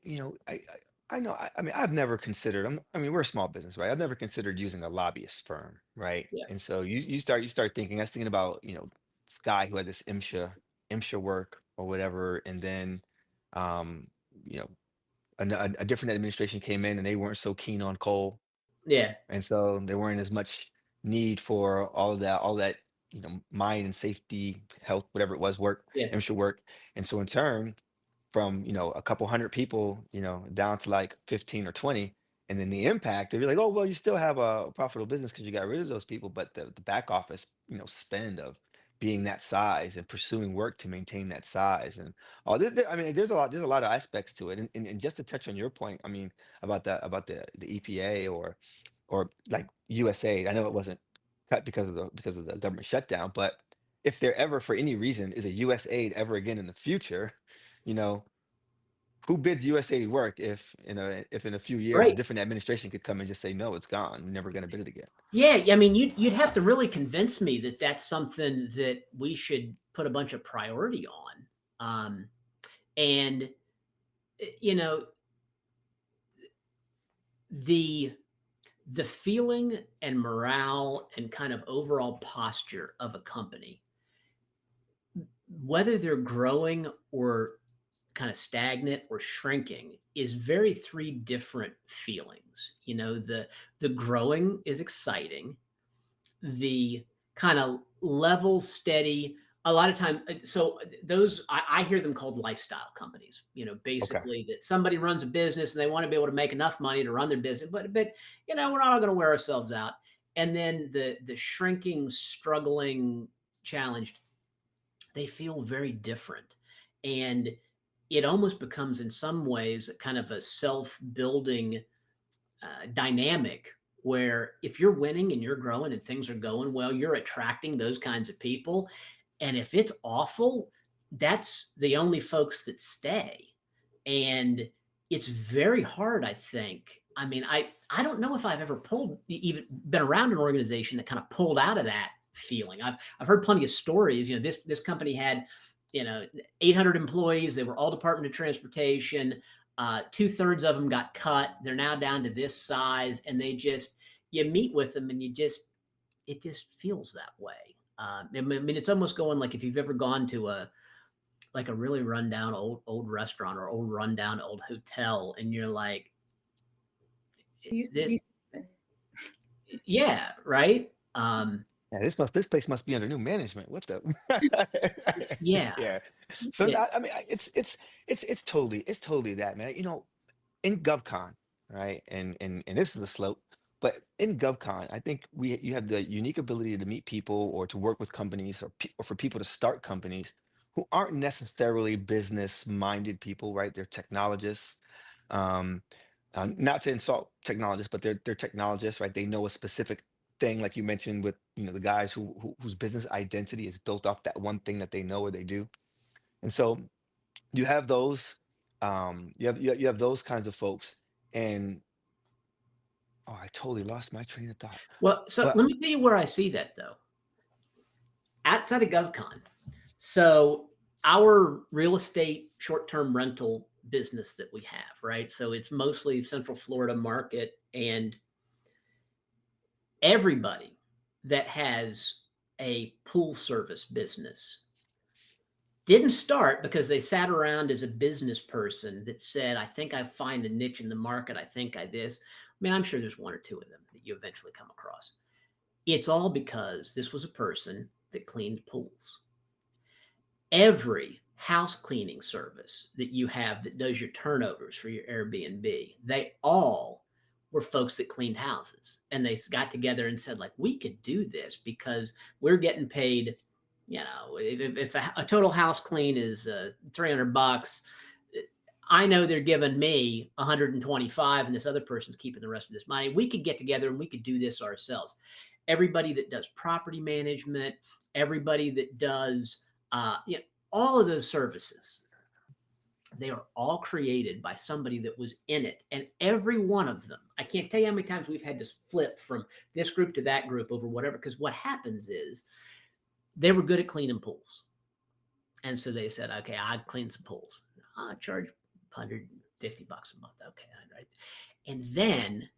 I know, I mean, I've never considered, I mean, we're a small business, right? I've never considered using a lobbyist firm, right? Yeah, And so you start thinking, I was thinking about, this guy who had this IMSHA work or whatever, and then, um, you know, a different administration came in and they weren't so keen on coal, yeah, and so there weren't as much need for all that, mine and safety, health, whatever it was, work, yeah, IMSHA work. And so in turn, from a couple hundred people, down to like 15 or 20, and then the impact, they're like, oh well, you still have a profitable business because you got rid of those people, but the back office, spend of being that size and pursuing work to maintain that size, and all this, I mean, there's a lot of aspects to it, and just to touch on your point, I mean, about the EPA, or like USAID. I know it wasn't cut because of the government shutdown, but if there ever, for any reason, is a USAID ever again in the future, you know, who bids USAID work if in a few years a right. different administration could come and just say no, it's gone, we're never going to bid it again. Yeah, I mean, you'd have to really convince me that that's something that we should put a bunch of priority on. And you know, the the feeling and morale and kind of overall posture of a company, whether they're growing or kind of stagnant or shrinking, is very three different feelings. The growing is exciting. The kind of level steady, a lot of times, so those, I hear them called lifestyle companies. Okay. Basically that somebody runs a business and they want to be able to make enough money to run their business, but we're not going to wear ourselves out. And then the shrinking, struggling, challenged, they feel very different. And it almost becomes, in some ways, kind of a self-building dynamic, where if you're winning and you're growing and things are going well, you're attracting those kinds of people. And if it's awful, that's the only folks that stay. And it's very hard, I think. I mean, I don't know if I've ever even been around an organization that kind of pulled out of that feeling. I've heard plenty of stories. This company had 800 employees. They were all Department of Transportation. 2/3 of them got cut. They're now down to this size, and you meet with them, and it just feels that way. I mean, it's almost going like, if you've ever gone to a really rundown old restaurant or old rundown old hotel, and you're like, It used to this, be something. yeah, right. Yeah, this place must be under new management. What the? Yeah, Yeah. So yeah, I mean, it's totally that, man. In GovCon, right? And this is the slope, but in GovCon, I think you have the unique ability to meet people or to work with companies, or for people to start companies who aren't necessarily business minded people, right? They're technologists. Um, not to insult technologists, but they're technologists, right? They know a specific thing, like you mentioned, with the guys whose business identity is built off that one thing that they know or they do. And so you have those, you have those kinds of folks. And oh, I totally lost my train of thought. Well, so But let me tell you where I see that though. Outside of GovCon. So our real estate short-term rental business that we have, right? So it's mostly Central Florida market, and everybody that has a pool service business didn't start because they sat around as a business person that said, I think I find a niche in the market. I think I this. I mean, I'm sure there's one or two of them that you eventually come across. It's all because this was a person that cleaned pools. Every house cleaning service that you have that does your turnovers for your Airbnb, they all were folks that cleaned houses, and they got together and said, like, we could do this because we're getting paid. If a total house clean is $300, I know they're giving me 125, and this other person's keeping the rest of this money. We could get together and we could do this ourselves. Everybody that does property management, everybody that does all of those services, they are all created by somebody that was in it. And every one of them, I can't tell you how many times we've had to flip from this group to that group over whatever, because what happens is they were good at cleaning pools. And so they said, okay, I'll clean some pools. I'll charge $150 a month. Okay, right. And then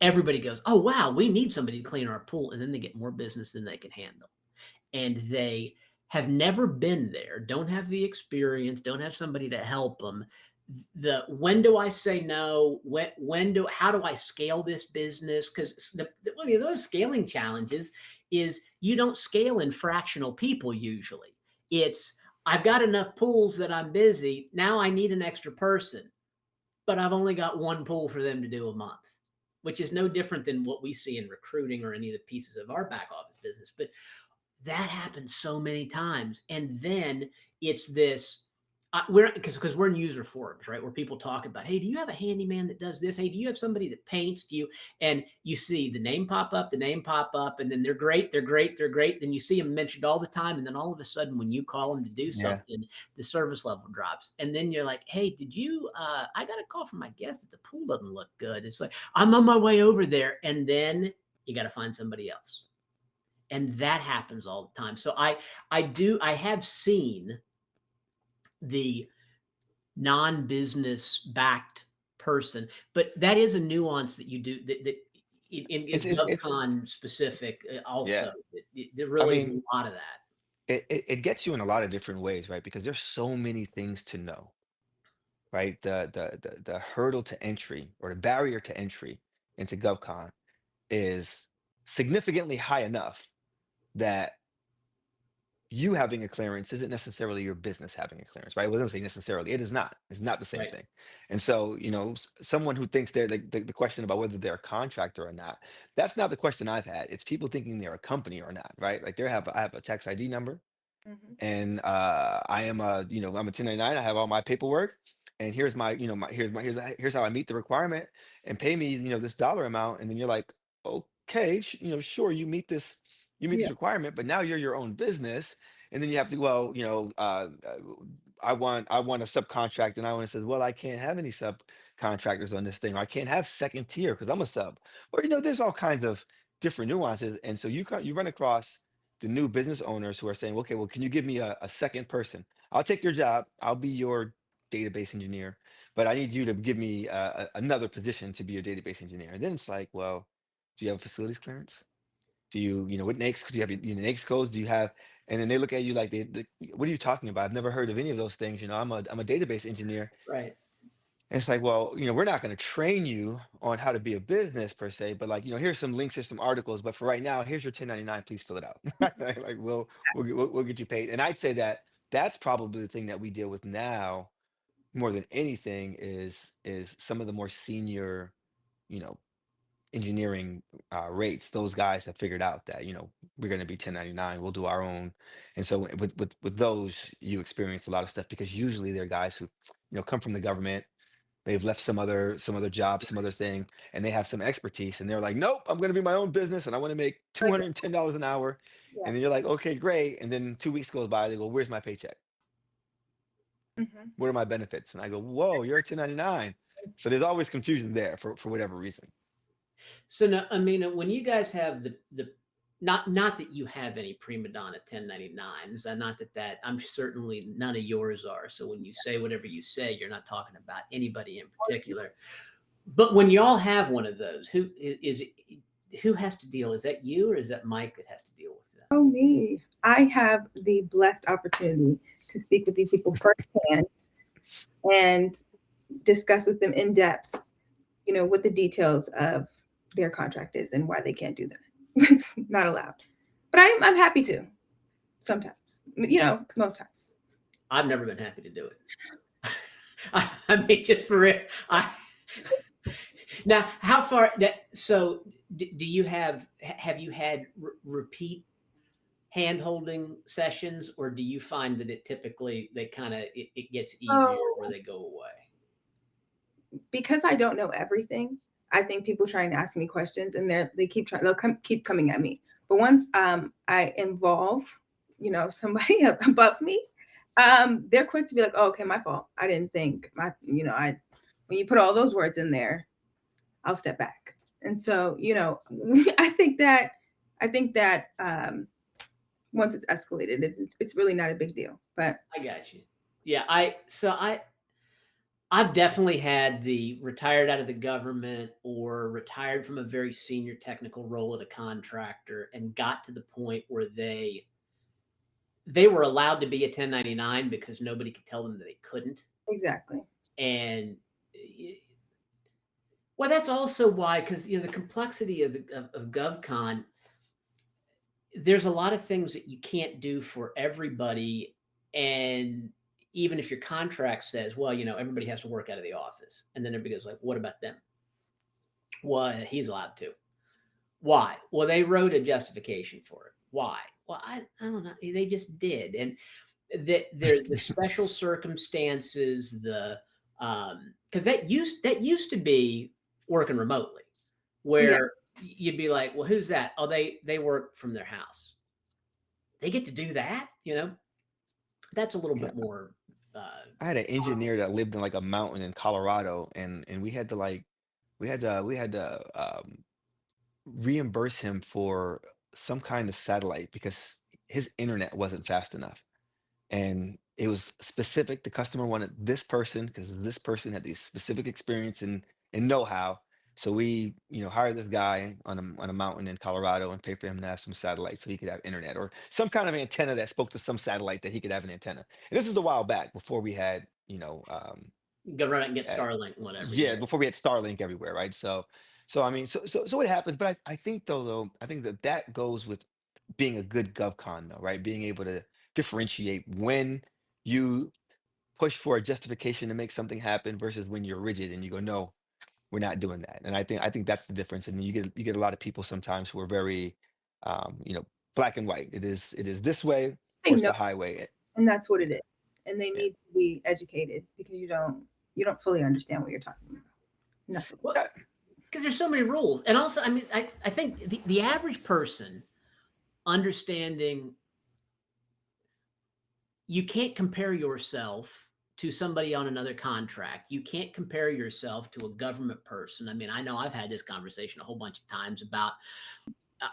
everybody goes, oh, wow, we need somebody to clean our pool. And then they get more business than they can handle. And they have never been there, don't have the experience, don't have somebody to help them. When do I say no? How do I scale this business? Because those scaling challenges is you don't scale in fractional people usually. It's I've got enough pools that I'm busy. Now I need an extra person, but I've only got one pool for them to do a month, which is no different than what we see in recruiting or any of the pieces of our back office business. But that happens so many times. And then it's this, because we're in user forums, right? Where people talk about, hey, do you have a handyman that does this? Hey, do you have somebody that paints? Do you? And you see the name pop up, and then they're great. Then you see them mentioned all the time. And then all of a sudden, when you call them to do yeah, something, the service level drops. And then you're like, hey, did you, I got a call from my guest that the pool doesn't look good. It's like, I'm on my way over there. And then you got to find somebody else. And that happens all the time. So I have seen the non-business backed person, but that is a nuance that you do that is it's GovCon specific yeah. also. There I really is mean, a lot of that. it gets you in a lot of different ways, right? Because there's so many things to know, right? The hurdle to entry, or the barrier to entry into GovCon, is significantly high enough that you having a clearance isn't necessarily your business having a clearance, right? Well, I don't say necessarily. It is not. It's not the same Right. thing. And so, someone who thinks they're the question about whether they're a contractor or not, that's not the question I've had. It's people thinking they're a company or not, right? Like I have a tax ID number, Mhm. and I am I'm a 1099. I have all my paperwork, and here's my you know my here's how I meet the requirement, and pay me this dollar amount. And then you're like, okay, sure, you meet this Yeah. requirement, but now you're your own business. And then you have to, well, I want a subcontract, and I want to say, well, I can't have any subcontractors on this thing, or I can't have second tier because I'm a sub. Or there's all kinds of different nuances. And so you run across the new business owners who are saying, okay, well, can you give me a second person? I'll take your job. I'll be your database engineer, but I need you to give me another position to be your database engineer. And then it's like, well, do you have a facilities clearance? Do what NAICS, do you have your NAICS codes? Do you have, and then they look at you like what are you talking about? I've never heard of any of those things. I'm a database engineer. Right. And it's like, well, we're not going to train you on how to be a business per se, but like, here's some links, here's some articles, but for right now, here's your 1099, please fill it out. Like, we'll get you paid. And I'd say that that's probably the thing that we deal with now more than anything is some of the more senior, you know, engineering rates. Those guys have figured out that, we're going to be 1099, we'll do our own. And so with those, you experience a lot of stuff because usually they're guys who, come from the government, they've left some other job, some other thing, and they have some expertise, and they're like, nope, I'm going to be my own business, and I want to make Like, $210 an hour. yeah. And then you're like, okay, great. And then 2 weeks goes by, they go, where's my paycheck? Mhm. What are my benefits? And I go, whoa, you're a 1099. It's- So there's always confusion there for whatever reason. So now, I mean, when you guys have the not that you have any prima donna 1099s, and not that I'm certainly none of yours are. So when you say whatever you say, you're not talking about anybody in particular. But when y'all have one of those, who has to deal? Is that you or is that Mike that has to deal with them? Oh, me. I have the blessed opportunity to speak with these people firsthand and discuss with them in depth, what the details of their contract is and why they can't do that. It's not allowed. But I'm happy to sometimes, most times. I've never been happy to do it. I mean, just for it. Now, how far? So, do you have you had repeat hand holding sessions, or do you find that it typically it gets easier where they go away? Because I don't know everything, I think people trying to ask me questions and they keep trying, keep coming at me. But once I involve, somebody above me, they're quick to be like, oh, okay, my fault. I didn't think when you put all those words in there, I'll step back. And so, I think that once it's escalated, it's really not a big deal. But I got you. Yeah, I've definitely had the retired out of the government or retired from a very senior technical role at a contractor and got to the point where they were allowed to be a 1099 because nobody could tell them that they couldn't. exactly. And well, that's also why, because the complexity of GovCon, there's a lot of things that you can't do for everybody, and even if your contract says, well, everybody has to work out of the office, and then everybody goes like, what about them? Well, he's allowed to. Why? Well, they wrote a justification for it. Why? Well, I don't know. They just did, and there's the special circumstances, because that used to be working remotely, where you'd be like, well, who's that? Oh, they work from their house. They get to do that, That's a little Yeah. bit more. I had an engineer that lived in like a mountain in Colorado, and we had to reimburse him for some kind of satellite because his internet wasn't fast enough. And it was specific. The customer wanted this person because this person had these specific experience and know-how. So we, hired this guy on a mountain in Colorado and paid for him to have some satellite so he could have internet or some kind of antenna that spoke to some satellite that he could have an antenna. And this was a while back before we had, Go run it and get uh, Starlink, whatever. yeah, Yeah. before we had Starlink everywhere, right? So I mean, so it happens. But I think though, I think that goes with being a good GovCon though, right? Being able to differentiate when you push for a justification to make something happen versus when you're rigid and you go, no, we're not doing that. And I think that's the difference. And you get a lot of people sometimes who are very, um, you know, black and white. It is this way They or it's know, the highway. and that's what Yeah, it is. And they yeah. need to be educated because you don't fully understand what you're talking about. And that's okay. Well, Yeah, because there's so many rules, and also, I mean, I think the average person understanding, you can't compare yourself to somebody on another contract. You can't compare yourself to a government person. I mean, I know I've had this conversation a whole bunch of times about,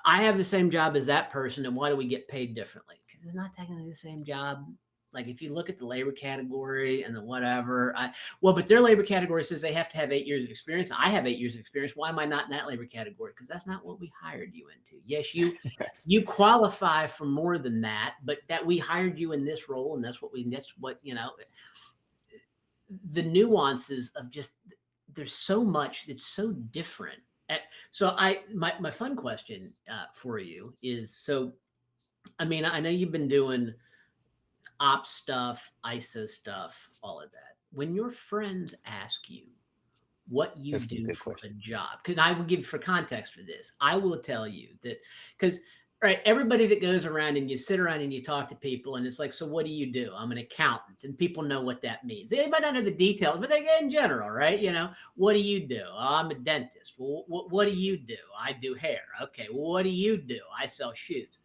I have the same job as that person, and why do we get paid differently? Because it's not technically the same job. Like if you look at the labor category and the whatever, but their labor category says they have to have 8 years of experience. I have 8 years of experience. Why am I not in that labor category? Because that's not what we hired you into. Yes, you qualify for more than that, but that we hired you in this role, and that's what the nuances of just, there's so much, it's so different. So my fun question for you is, so I mean, I know you've been doing ops stuff, ISO stuff, all of that. When your friends ask you what you that's a do good for a question. job, because I will give for context for this, I will tell you that, because right, everybody that goes around and you sit around and you talk to people and it's like, so what do you do? I'm an accountant, and people know what that means. They might not know the details, but they in general, right? What do you do? Oh, I'm a dentist. Well, what do you do? I do hair. Okay, well, what do you do? I sell shoes.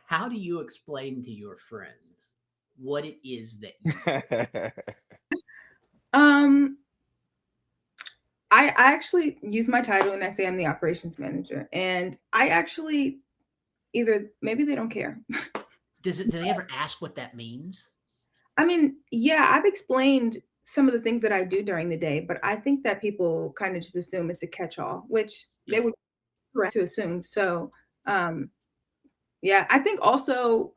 How do you explain to your friends what it is that you do? I actually use my title and I say I'm the operations manager, and I actually either maybe they don't care. Do they ever ask what that means? I mean, yeah, I've explained some of the things that I do during the day, but I think that people kind of just assume it's a catch-all, which they Yeah. would be correct to assume. So, yeah, I think also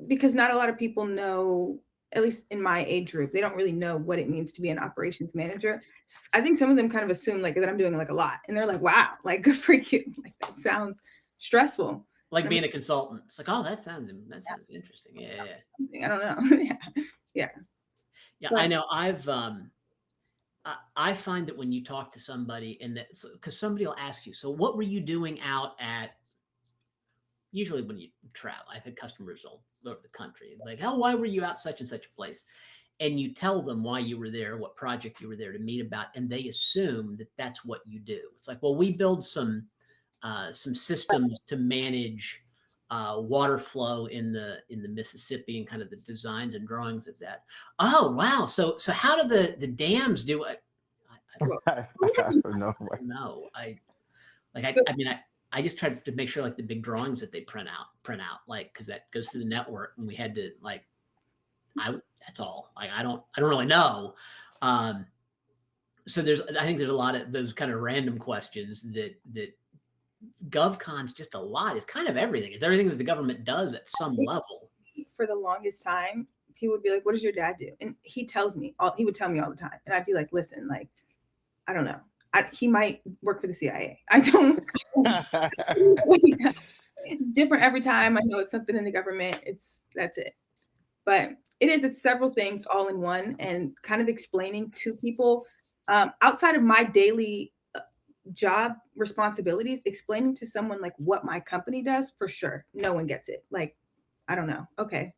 because not a lot of people know, at least in my age group, they don't really know what it means to be an operations manager. I think some of them kind of assume like that I'm doing like a lot, and they're like, "Wow, like good for you." Like that sounds stressful. Like And being a consultant. It's like, oh, that sounds interesting. Yeah. I don't know. Yeah. Yeah, I But know. I find that when you talk to somebody and that, because somebody will ask you, so what were you doing out at, usually when you travel, I've had customers all over the country, like, oh, why were you out such and such a place? And you tell them why you were there, what project you were there to meet about, and they assume that that's what you do. It's like, well, we build some systems to manage water flow in the Mississippi and kind of the designs and drawings of that. Oh wow! So how do the dams do it? I don't know. I don't know. so I mean I just tried to make sure like the big drawings that they print out like because that goes through the network and we had to like that's all. Like I don't really know. So I think there's a lot of those kind of random questions that GovCon's just a lot. It's kind of everything. It's everything that the government does at some level. for the longest time, people would be like, "What does your dad do?" And he would tell me all the time, and I'd be like, "Listen, like, I don't know. He might work for the CIA. I don't." It's different every time. I know it's something in the government. That's it. But it's several things all in one, and kind of explaining to people outside of my daily job responsibilities, explaining to someone like what my company does, for sure, no one gets it. Like, I don't know. Okay,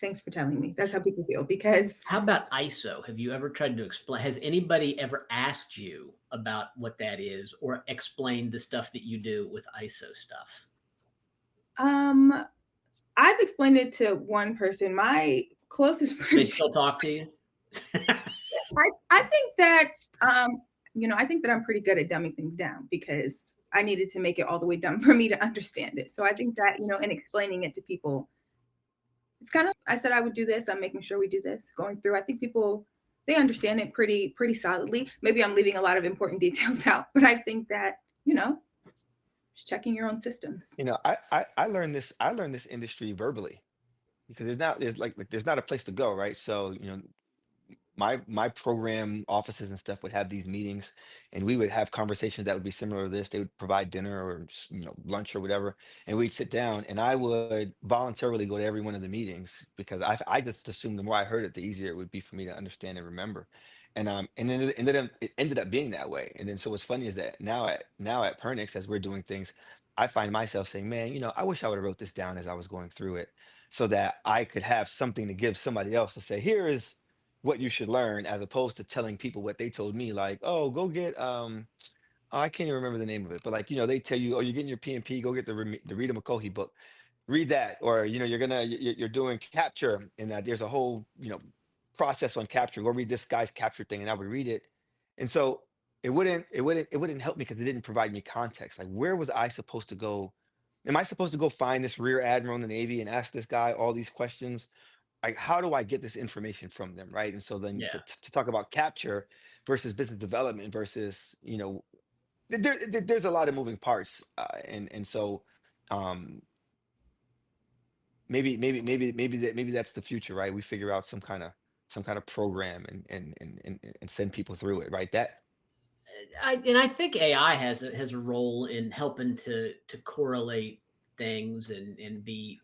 thanks for telling me. That's how people feel because How about ISO? Have you ever tried to explain? Has anybody ever asked you about what that is or explained the stuff that you do with ISO stuff? I've explained it to one person, my closest They friend. still talk to you? I think that I think that I'm pretty good at dumbing things down because I needed to make it all the way dumb for me to understand it. So I think that, in explaining it to people, it's kind of, I said I would do this. I'm making sure we do this going through. I think people, they understand it pretty solidly. Maybe I'm leaving a lot of important details out, but I think that, just checking your own systems. I learned this industry verbally because there's not a place to go, right? So, my program offices and stuff would have these meetings, and we would have conversations that would be similar to this. They would provide dinner or lunch or whatever, and we'd sit down, and I would voluntarily go to every one of the meetings because I just assumed the more I heard it, the easier it would be for me to understand and remember. And then it ended up being that way. And then so what's funny is that now at Pernix, as we're doing things, I find myself saying, man, I wish I would have wrote this down as I was going through it so that I could have something to give somebody else to say, here is what you should learn, as opposed to telling people what they told me, like, oh, go get oh, I can't even remember the name of it, but like, they tell you, oh, you're getting your PMP, go get the Rita McCohy book, read that, or you're doing capture, and that there's a whole process on capture. Go read this guy's capture thing, and I would read it, and so it wouldn't help me because it didn't provide me context. Like, where was I supposed to go? Am I supposed to go find this rear admiral in the Navy and ask this guy all these questions? Like, how do I get this information from them, right? And so then to, Yeah. to talk about capture versus business development versus there's a lot of moving parts, and so um maybe that's the future, right? We figure out some kind of program and send people through it, right? That I think AI has a role in helping to correlate things and be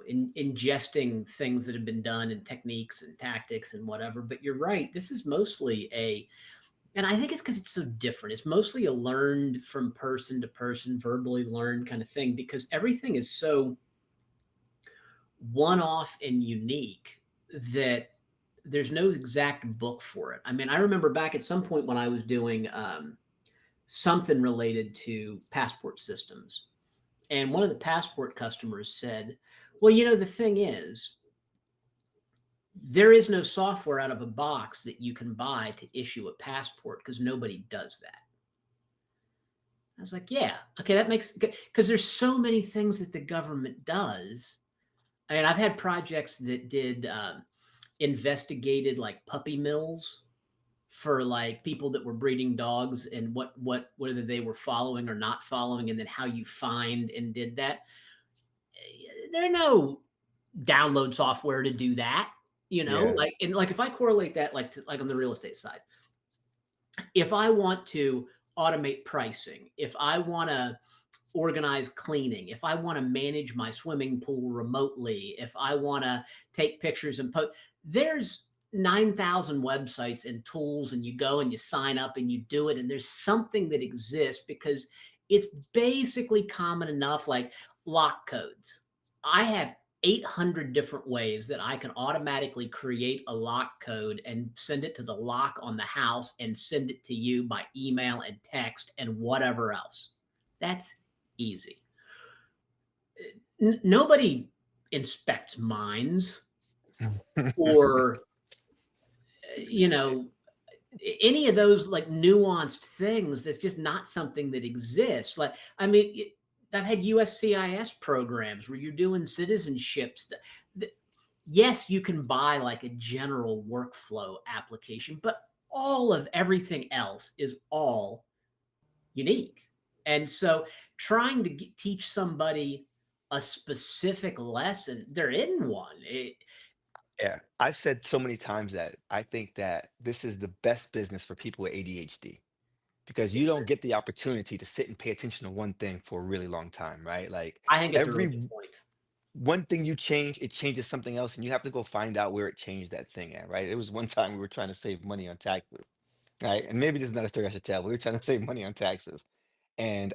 ingesting things that have been done and techniques and tactics and whatever. But you're right. This is mostly And I think it's because it's so different. It's mostly a learned from person to person, verbally learned kind of thing, because everything is so one off and unique that there's no exact book for it. I mean, I remember back at some point when I was doing something related to passport systems, and one of the passport customers said, well, the thing is, there is no software out of a box that you can buy to issue a passport because nobody does that. I was like, yeah, okay, that makes, because there's so many things that the government does. I mean, I've had projects that did investigated like puppy mills for like people that were breeding dogs, and whether they were following or not following, and then how you find and did that. There are no download software to do that, Yeah. like, and like if I correlate that like on the real estate side, if I want to automate pricing, if I want to organize cleaning, if I want to manage my swimming pool remotely, if I want to take pictures and post, there's 9,000 websites and tools, and you go and you sign up and you do it. And there's something that exists because it's basically common enough, like lock codes. I have 800 different ways that I can automatically create a lock code and send it to the lock on the house and send it to you by email and text and whatever else. That's easy. Nobody inspects mines or, any of those like nuanced things. That's just not something that exists. Like, I mean, I've had USCIS programs where you're doing citizenships. Yes, you can buy like a general workflow application, but all of everything else is all unique. And so trying to teach somebody a specific lesson, there isn't one. Yeah, I've said so many times that I think that this is the best business for people with ADHD because you don't get the opportunity to sit and pay attention to one thing for a really long time, right? Like I think it's a really good every point. one thing you change, it changes something else, and you have to go find out where it changed that thing at, right? It was one time we were trying to save money on taxes, right? And maybe this is not a story I should tell. We were trying to save money on taxes, and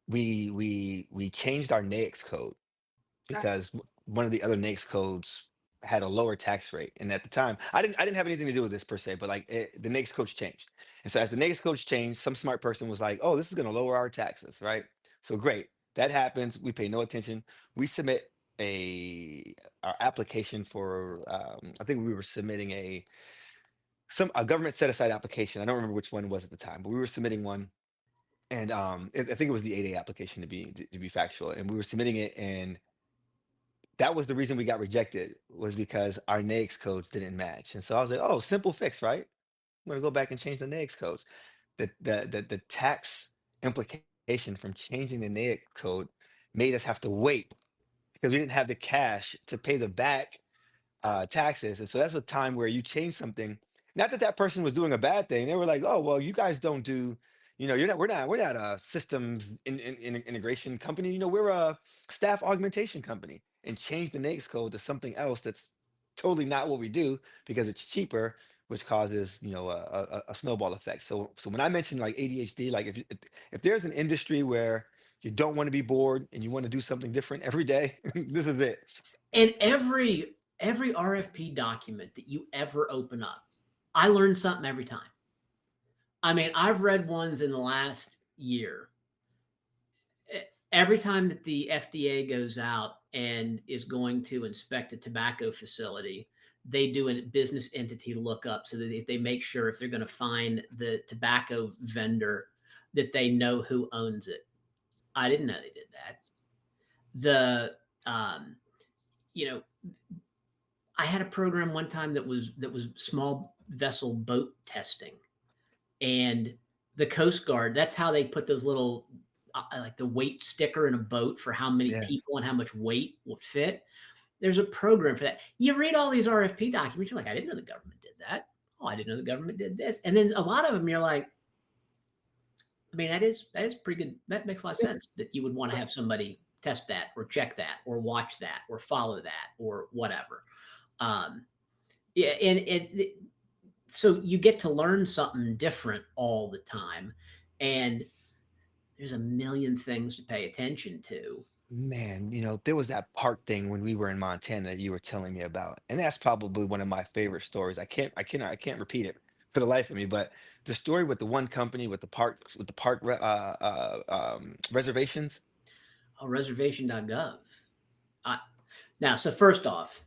we changed our NAICS code Gotcha. because one of the other NAICS codes had a lower tax rate. And at the time, I didn't have anything to do with this per se, but like the NAICS codes changed. And so as the NAICS codes changed, some smart person was like, "Oh, this is going to lower our taxes, right?" So great, that happens. We pay no attention. We submit a our application for. I think we were submitting a government set aside application. I don't remember which one it was at the time, but we were submitting one, and I think it was the 8A application to be factual. And we were submitting it, and that was the reason we got rejected was because our NAICS codes didn't match. And so I was like, oh, simple fix, right? I'm gonna go back and change the NAICS codes. The tax implication from changing the NAICS code made us have to wait because we didn't have the cash to pay the back taxes. And so that's a time where you change something. Not that that person was doing a bad thing. They were like, "Oh, well, you guys don't do, you're not. We're not a systems integration company. We're a staff augmentation company." And change the NAICS code to something else that's totally not what we do because it's cheaper, which causes a snowball effect. So when I mentioned like ADHD, like if there's an industry where you don't want to be bored and you want to do something different every day, this is it. And every RFP document that you ever open up, I learn something every time. I mean, I've read ones in the last year. Every time that the FDA goes out and is going to inspect a tobacco facility, they do a business entity lookup so that they make sure if they're going to find the tobacco vendor, that they know who owns it. I didn't know they did that. The you know I had a program one time that was small vessel boat testing, and the Coast Guard. That's how they put those little like the weight sticker in a boat for how many Yeah. people and how much weight would fit. There's a program for that. You read all these RFP documents, you're like, I didn't know the government did that. Oh, I didn't know the government did this. And then a lot of them, you're like, I mean, that is pretty good. That makes a lot of Yeah. sense that you would want to have somebody test that or check that or watch that or follow that or whatever. Um, yeah, and so you get to learn something different all the time, and there's a million things to pay attention to. Man, there was that park thing when we were in Montana that you were telling me about, and that's probably one of my favorite stories. I can't repeat it for the life of me, but the story with the one company with the park reservations. Oh, reservation.gov. I, now, so first off,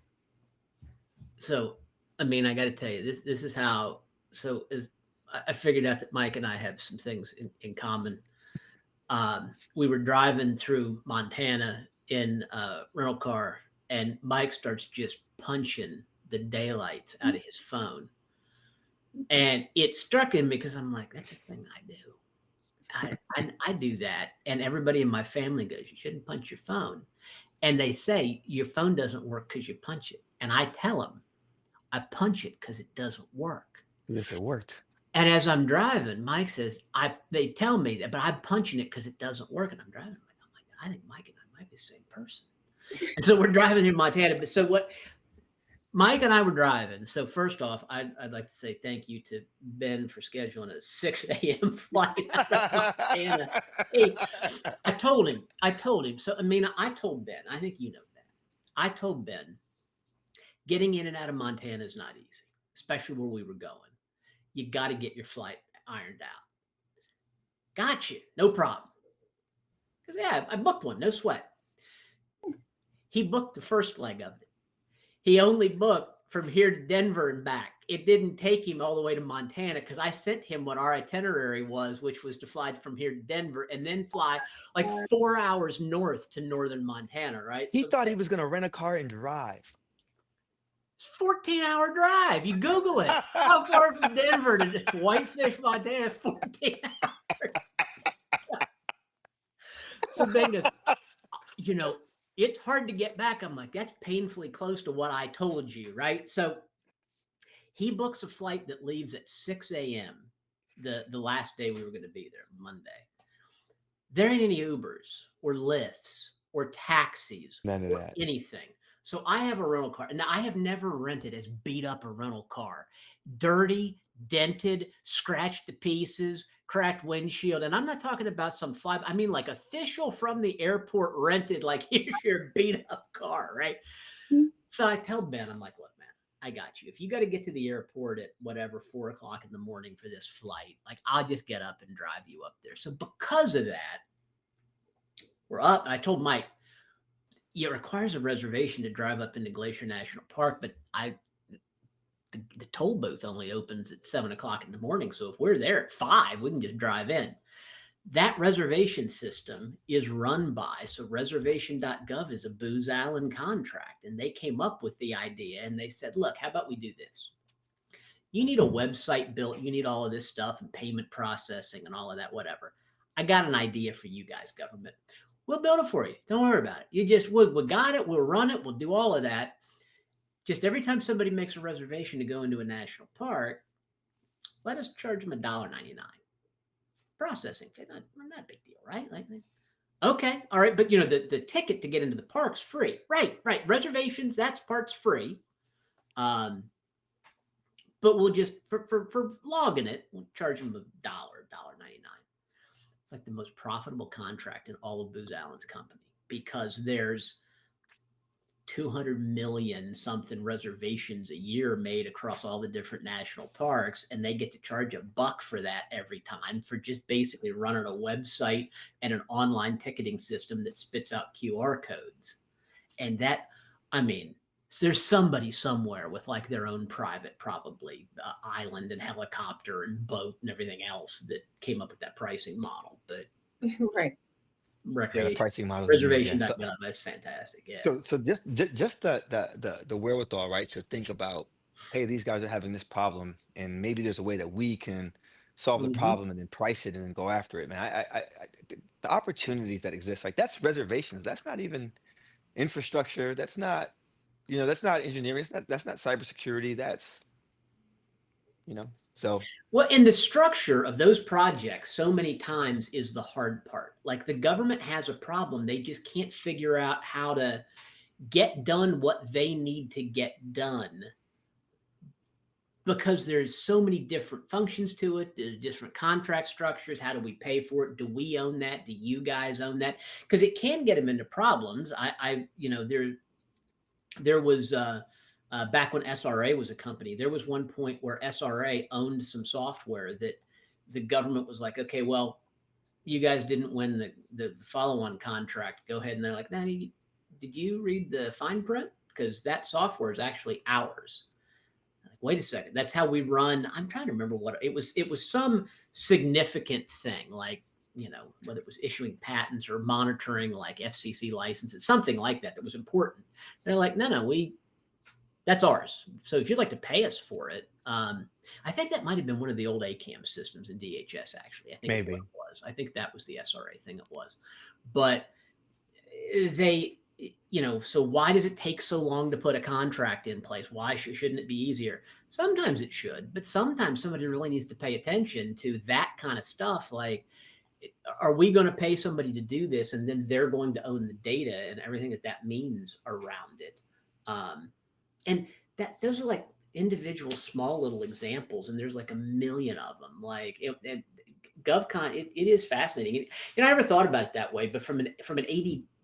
so I mean, I got to tell you, this is how. So is I figured out that Mike and I have some things in common. We were driving through Montana in a rental car, and Mike starts just punching the daylights out of his phone. And it struck him because I'm like, that's a thing I do. I do that. And everybody in my family goes, you shouldn't punch your phone. And they say, your phone doesn't work because you punch it. And I tell them, I punch it because it doesn't work. Yes, it worked. And as I'm driving, Mike says, they tell me that, but I'm punching it because it doesn't work. And I'm driving. I'm like, I think Mike and I might be the same person. And so we're driving through Montana. But so what Mike and I were driving. So first off, I'd like to say thank you to Ben for scheduling a 6 a.m. flight out of Montana. Hey, I told him. So, I mean, I told Ben, I think you know that. I told Ben, getting in and out of Montana is not easy, especially where we were going. You got to get your flight ironed out. Got you. No problem. Because, yeah, I booked one. No sweat. He booked the first leg of it. He only booked from here to Denver and back. It didn't take him all the way to Montana because I sent him what our itinerary was, which was to fly from here to Denver and then fly like 4 hours north to northern Montana, right? He thought he was going to rent a car and drive. It's a 14-hour drive. You Google it. How far from Denver to Whitefish, Montana? 14 hours. So Ben goes, it's hard to get back. I'm like, that's painfully close to what I told you, right? So he books a flight that leaves at 6 a.m. the last day we were going to be there, Monday. There ain't any Ubers or Lyfts or taxis or anything. So I have a rental car. Now, I have never rented as beat up a rental car. Dirty, dented, scratched to pieces, cracked windshield. And I'm not talking about some fly. I mean, like official from the airport rented, like, here's your beat up car, right? Mm-hmm. So I tell Ben, I'm like, look, man, I got you. If you got to get to the airport at whatever, 4 o'clock in the morning for this flight, like, I'll just get up and drive you up there. So because of that, we're up. And I told Mike, it requires a reservation to drive up into Glacier National Park, but the toll booth only opens at 7 o'clock in the morning. So if we're there at 5, we can just drive in. That reservation system is run by, so reservation.gov is a Booz Allen contract. And they came up with the idea and they said, look, how about we do this? You need a website built. You need all of this stuff and payment processing and all of that, whatever. I got an idea for you guys, government. We'll build it for you. Don't worry about it. You just, we got it. We'll run it. We'll do all of that. Just every time somebody makes a reservation to go into a national park, let us charge them $1.99. Processing fee, not a big deal, right? Like, okay, all right. But the ticket to get into the park's free. Right. Reservations, that's part's free. But we'll just for logging it, we'll charge them $1.99. It's like the most profitable contract in all of Booz Allen's company because there's 200 million something reservations a year made across all the different national parks, and they get to charge $1 for that every time for just basically running a website and an online ticketing system that spits out QR codes. And that, I mean, there's somebody somewhere with like their own private, probably island and helicopter and boat and everything else that came up with that pricing model. But right. Yeah, the pricing model. Reservation.gov, that's fantastic. Yeah. So just the wherewithal, right? To think about, hey, these guys are having this problem, and maybe there's a way that we can solve the problem and then price it and then go after it. Man, I the opportunities that exist, like that's reservations. That's not even infrastructure. That's not, that's not engineering. That's not cybersecurity. That's, so. Well, in the structure of those projects, so many times is the hard part. Like the government has a problem. They just can't figure out how to get done what they need to get done because there's so many different functions to it. There's different contract structures. How do we pay for it? Do we own that? Do you guys own that? Because it can get them into problems. There was back when SRA was a company, there was one point where SRA owned some software that the government was like, okay, well, you guys didn't win the follow-on contract. Go ahead. And they're like, Nanny, did you read the fine print? Because that software is actually ours. Like, wait a second, that's how we run. I'm trying to remember what it was. It was some significant thing, like, whether it was issuing patents or monitoring like FCC licenses, something like that, that was important. They're like, no, that's ours. So if you'd like to pay us for it, I think that might have been one of the old ACAM systems in DHS, actually. I think it's what Maybe. it was. I think that was the SRA thing it was. But they, so why does it take so long to put a contract in place? Why shouldn't it be easier? Sometimes it should, but sometimes somebody really needs to pay attention to that kind of stuff. Like, are we going to pay somebody to do this, and then they're going to own the data and everything that means around it? And those are like individual small little examples, and there's like a million of them. Like, GovCon, it is fascinating. I never thought about it that way, but from an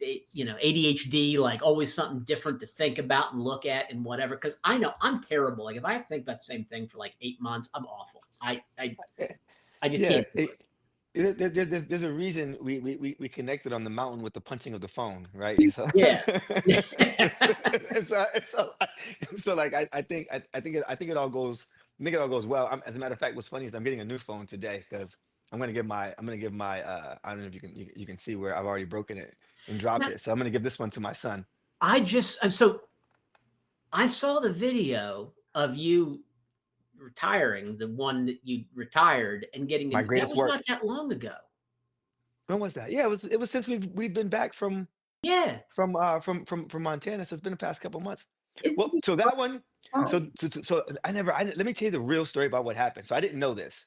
ADHD, like always something different to think about and look at and whatever. Because I know I'm terrible. Like if I have to think about the same thing for like 8 months, I'm awful. I just Yeah, can't do it. there's a reason we connected on the mountain with the punching of the phone, right? So, Yeah. so like I think it all goes well. As a matter of fact, what's funny is I'm getting a new phone today because I'm gonna give my I don't know if you can see where I've already broken it and dropped Now, it. So I'm gonna give this one to my son. so I saw the video of you retiring, the one that you retired and getting My that greatest was not work. that long ago. When was that? Yeah, it was since we've been back Yeah. from Montana. So it's been the past couple months. Is Well, he so that one, oh, so let me tell you the real story about what happened. So I didn't know this.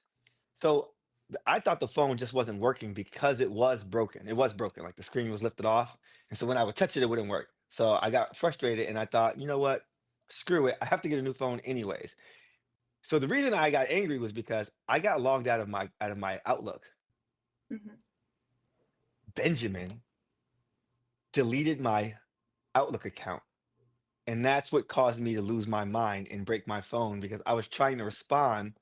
So I thought the phone just wasn't working because it was broken. It was broken, like the screen was lifted off. And so when I would touch it, it wouldn't work. So I got frustrated and I thought, you know what? Screw it. I have to get a new phone anyways. So the reason I got angry was because I got logged out of my Outlook. mhm. Benjamin deleted my Outlook account. And that's what caused me to lose my mind and break my phone because I was trying to respond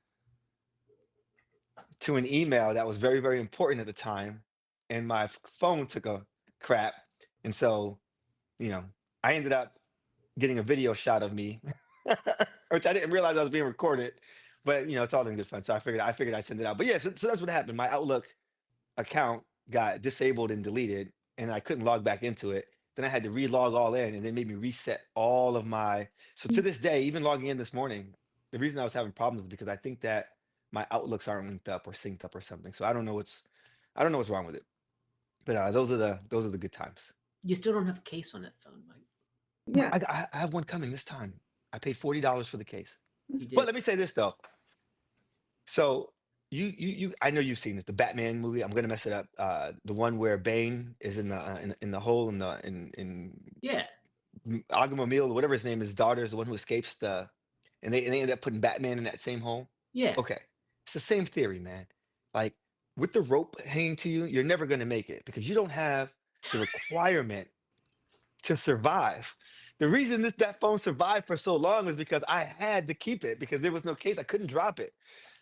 to an email that was very, very important at the time. And my phone took a crap. And so, you know, I ended up getting a video shot of me, which I didn't realize I was being recorded. But it's all in good fun. So I figured I'd send it out. But yeah, so that's what happened. My Outlook account got disabled and deleted, and I couldn't log back into it. Then I had to re-log all in, and they made me reset all of my. So to this day, even logging in this morning, the reason I was having problems is because I think that my Outlooks aren't linked up or synced up or something. So I don't know what's wrong with it. But those are the good times. You still don't have a case on that phone, Mike. Yeah. I have one coming this time. I paid $40 for the case. You But did. let me say this though. So I know you've seen this, the Batman movie. I'm gonna mess it up. The one where Bane is in the hole in Yeah. Agamemil, whatever his name is, daughter is the one who escapes and they end up putting Batman in that same hole. Yeah. Okay, it's the same theory, man. Like with the rope hanging to you, you're never gonna make it because you don't have the requirement to survive. The reason that phone survived for so long was because I had to keep it because there was no case. I couldn't drop it.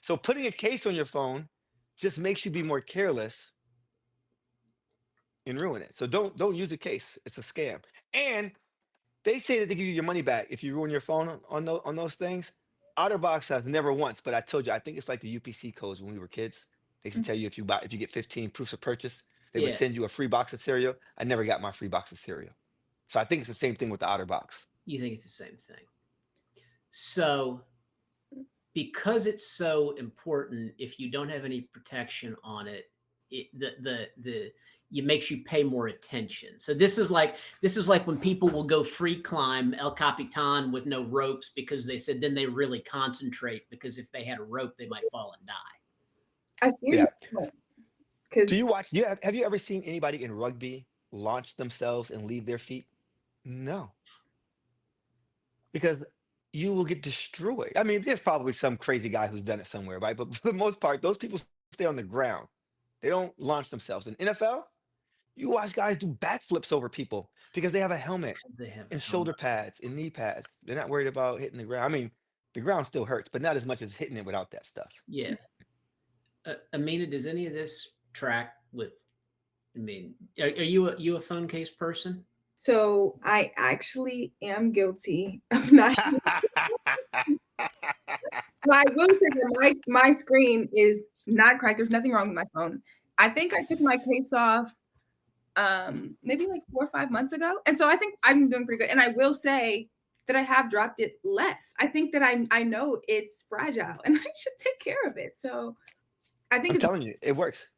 So putting a case on your phone just makes you be more careless and ruin it. So don't use a case. It's a scam. And they say that they give you your money back if you ruin your phone on those things. OtterBox has never once, but I told you, I think it's like the UPC codes when we were kids. They used to tell you if you get 15 proofs of purchase, they would Yeah. send you a free box of cereal. I never got my free box of cereal. So I think it's the same thing with the OtterBox. You think it's the same thing. So because it's so important, if you don't have any protection on it, it makes you pay more attention. So this is like when people will go free climb El Capitan with no ropes because they said then they really concentrate because if they had a rope they might fall and die. I hear Yeah. you. Because Have you ever seen anybody in rugby launch themselves and leave their feet? No. Because you will get destroyed. I mean, there's probably some crazy guy who's done it somewhere, right? But for the most part, those people stay on the ground. They don't launch themselves. In NFL, you watch guys do backflips over people because they have a helmet They have a and shoulder helmet. pads and knee pads. They're not worried about hitting the ground. I mean, the ground still hurts, but not as much as hitting it without that stuff. Yeah. Amina, does any of this track with? I mean, are you a phone case person? So I actually am guilty of not. Well, I will say that my screen is not cracked. There's nothing wrong with my phone. I think I took my case off maybe like 4 or 5 months ago. And so I think I'm doing pretty good. And I will say that I have dropped it less. I think that I know it's fragile and I should take care of it. So I think I'm telling you, it works.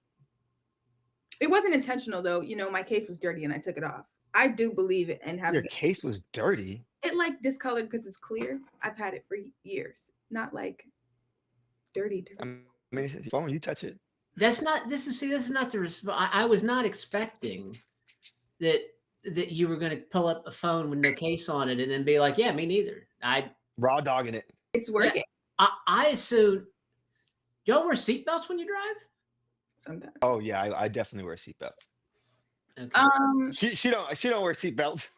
it wasn't intentional though. My case was dirty and I took it off. I do believe it and have Your case was dirty. it like discolored because it's clear. I've had it for years, not like dirty. I mean, it's your phone, you touch it. This is not the response. I was not expecting that you were going to pull up a phone with no case on it and then be like, yeah, me neither. Raw dogging it. It's working I assume. Y'all wear seatbelts when you drive? sometimes. Oh yeah, I definitely wear a seatbelt. Okay. She don't wear seatbelts.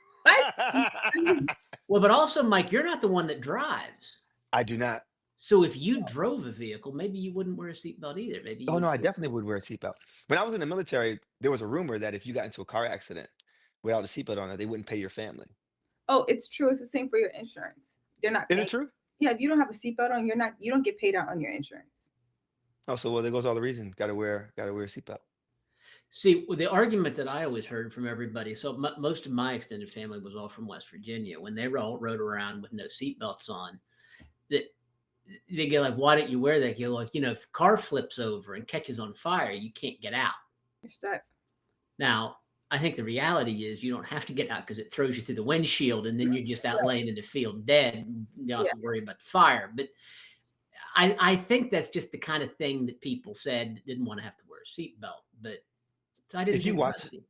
Well, but also, Mike, you're not the one that drives. I do not. So if you drove a vehicle, maybe you wouldn't wear a seatbelt either. Maybe you Oh would no, I feel- definitely would wear a seatbelt. When I was in the military, there was a rumor that if you got into a car accident without a seatbelt on it, they wouldn't pay your family. Oh, it's true. It's the same for your insurance. They're not Is paying. it true? Yeah, if you don't have a seatbelt on, you don't get paid out on your insurance. Oh, so well, there goes all the reason. Gotta wear a seatbelt. See, the argument that I always heard from everybody. So most of my extended family was all from West Virginia. When they all rode around with no seatbelts on, that they get like, why don't you wear that? You're like, if the car flips over and catches on fire, you can't get out. You're stuck. Now, I think the reality is you don't have to get out because it throws you through the windshield and then you're just out laying in the field dead. And you don't have to worry about the fire. But I think that's just the kind of thing that people said that didn't want to have to wear a seatbelt. But so I didn't If you think watch about it.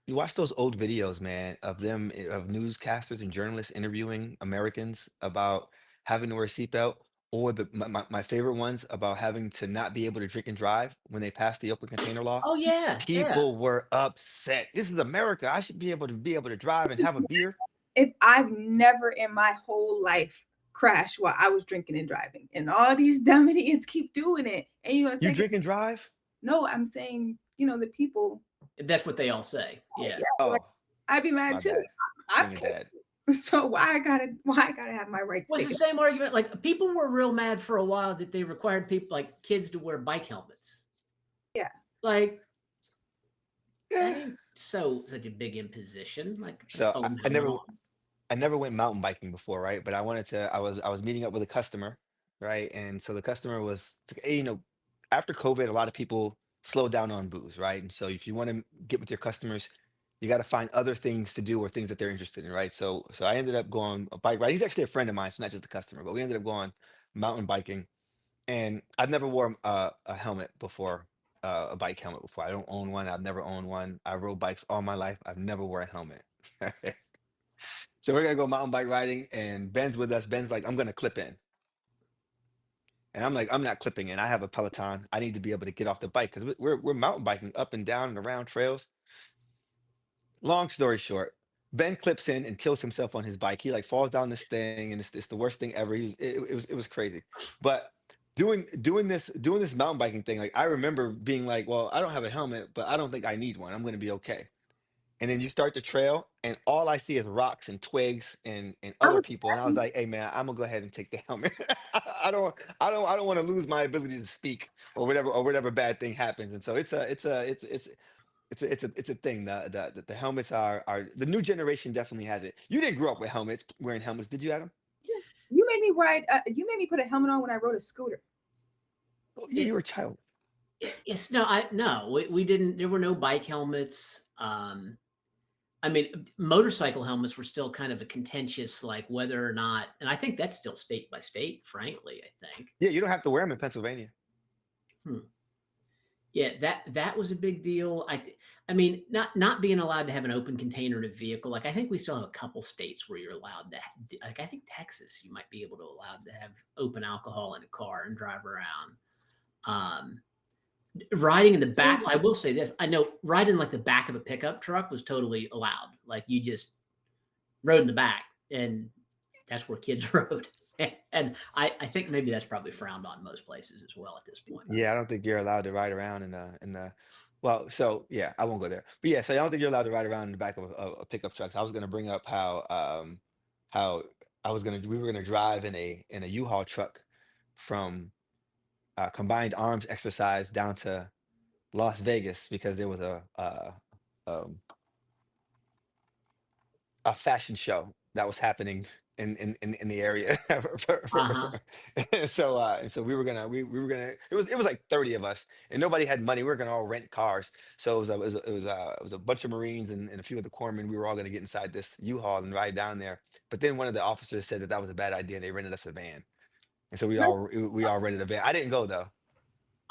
you watch those old videos, man, of them of newscasters and journalists interviewing Americans about having to wear a seatbelt, or my favorite ones about having to not be able to drink and drive when they passed the open container law. Oh yeah, yeah. People were upset. This is America. I should be able to drive and have a beer. If I've never in my whole life crashed while I was drinking and driving, and all these dumb idiots keep doing it, and you're gonna You take drink and drive? No, I'm saying, the people. That's what they all say. Yeah. Like, Oh, I'd be mad my too. bad. I Singing dad. So why I gotta have my rights Well, it's taken? the same argument. Like people were real mad for a while that they required people like kids to wear bike helmets. Yeah. Like that Yeah. ain't such a big imposition. Like a So foam I helmet never on. I never went mountain biking before, right? But I was meeting up with a customer, right? And so the customer was, it's like, hey, after COVID, a lot of people slowed down on booze, right? And so if you want to get with your customers, you got to find other things to do or things that they're interested in, right? So I ended up going a bike ride. He's actually a friend of mine, so not just a customer, but we ended up going mountain biking. And I've never wore a helmet before, a bike helmet before. I don't own one. I've never owned one. I rode bikes all my life. I've never wore a helmet. So we're gonna go mountain bike riding, and Ben's with us. Ben's like, I'm gonna clip in, and I'm like, I'm not clipping in. I have a Peloton. I need to be able to get off the bike because we're mountain biking up and down and around trails. Long story short, Ben clips in and kills himself on his bike. He like falls down this thing, and it's the worst thing ever. It was crazy, but doing this mountain biking thing, like I remember being like, well, I don't have a helmet, but I don't think I need one. I'm gonna be okay. And then you start the trail, and all I see is rocks and twigs and I other was people. And I was like, "Hey, man, I'm gonna go ahead and take the helmet. I don't want to lose my ability to speak or whatever bad thing happens." And so it's a thing. The helmets are the new generation definitely has it. You didn't grow up with helmets, wearing helmets, did you, Adam? Yes. You made me ride. You made me put a helmet on when I rode a scooter. Oh, yeah, you were a child. Yes, no, we didn't. There were no bike helmets. I mean, motorcycle helmets were still kind of a contentious, like whether or not, and I think that's still state by state, frankly, I think. Yeah, you don't have to wear them in Pennsylvania. Hmm. Yeah, that was a big deal. I mean, not being allowed to have an open container in a vehicle. Like I think we still have a couple states where you're allowed to. Like I think Texas, you might be able to allowed to have open alcohol in a car and drive around. Um, Riding in the back. I will say this: I know riding like the back of a pickup truck was totally allowed. Like you just rode in the back, and that's where kids rode. And I think maybe that's probably frowned on most places as well at this point. Yeah, I don't think you're allowed to ride around in the well, so yeah, I won't go there. But yeah, so I don't think you're allowed to ride around in the back of a pickup truck. So I was gonna bring up how we were gonna drive in a U-Haul truck from combined arms exercise down to Las Vegas because there was um, a fashion show that was happening in the area. Uh huh. And so we were gonna it was like 30 of us and nobody had money. We were gonna all rent cars. So it was a bunch of Marines and a few of the corpsmen. We were all gonna get inside this U-Haul and ride down there. But then one of the officers said that that was a bad idea and they rented us a van. And so we all rented a van. I didn't go though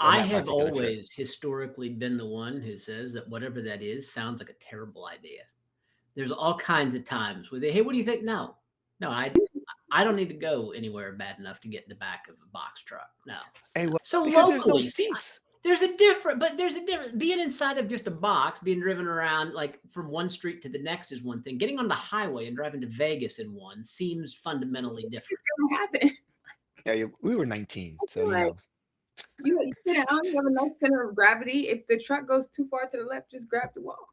on I that have particular trip. always historically been the one who says that whatever that is sounds like a terrible idea. There's all kinds of times where they, hey, what do you think? No, no, I don't need to go anywhere bad enough to get in the back of a box truck. No. Hey, well, So because there's no locally, seats. there's a difference. Being inside of just a box, being driven around like from one street to the next is one thing. Getting on the highway and driving to Vegas in one seems fundamentally different. What happened? Yeah, we were 19, so you Like, know. you sit down, you have a nice center of gravity. If the truck goes too far to the left, just grab the wall.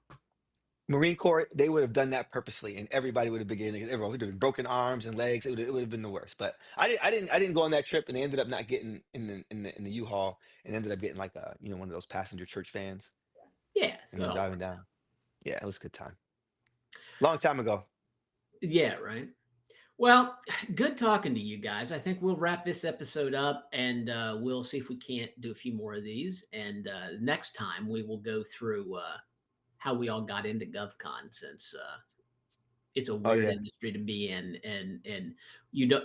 Marine Corps, they would have done that purposely, and everybody would have been getting everyone would have broken arms and legs. It would have been the worst. But I didn't go on that trip, and they ended up not getting in the U-Haul, and ended up getting like a one of those passenger church vans, Yeah, and so it then all driving worked down. out. Yeah, it was a good time. Long time ago. Yeah, right. Well, good talking to you guys. I think we'll wrap this episode up and we'll see if we can't do a few more of these. And next time we will go through how we all got into GovCon since it's a Oh weird yeah, industry to be in. And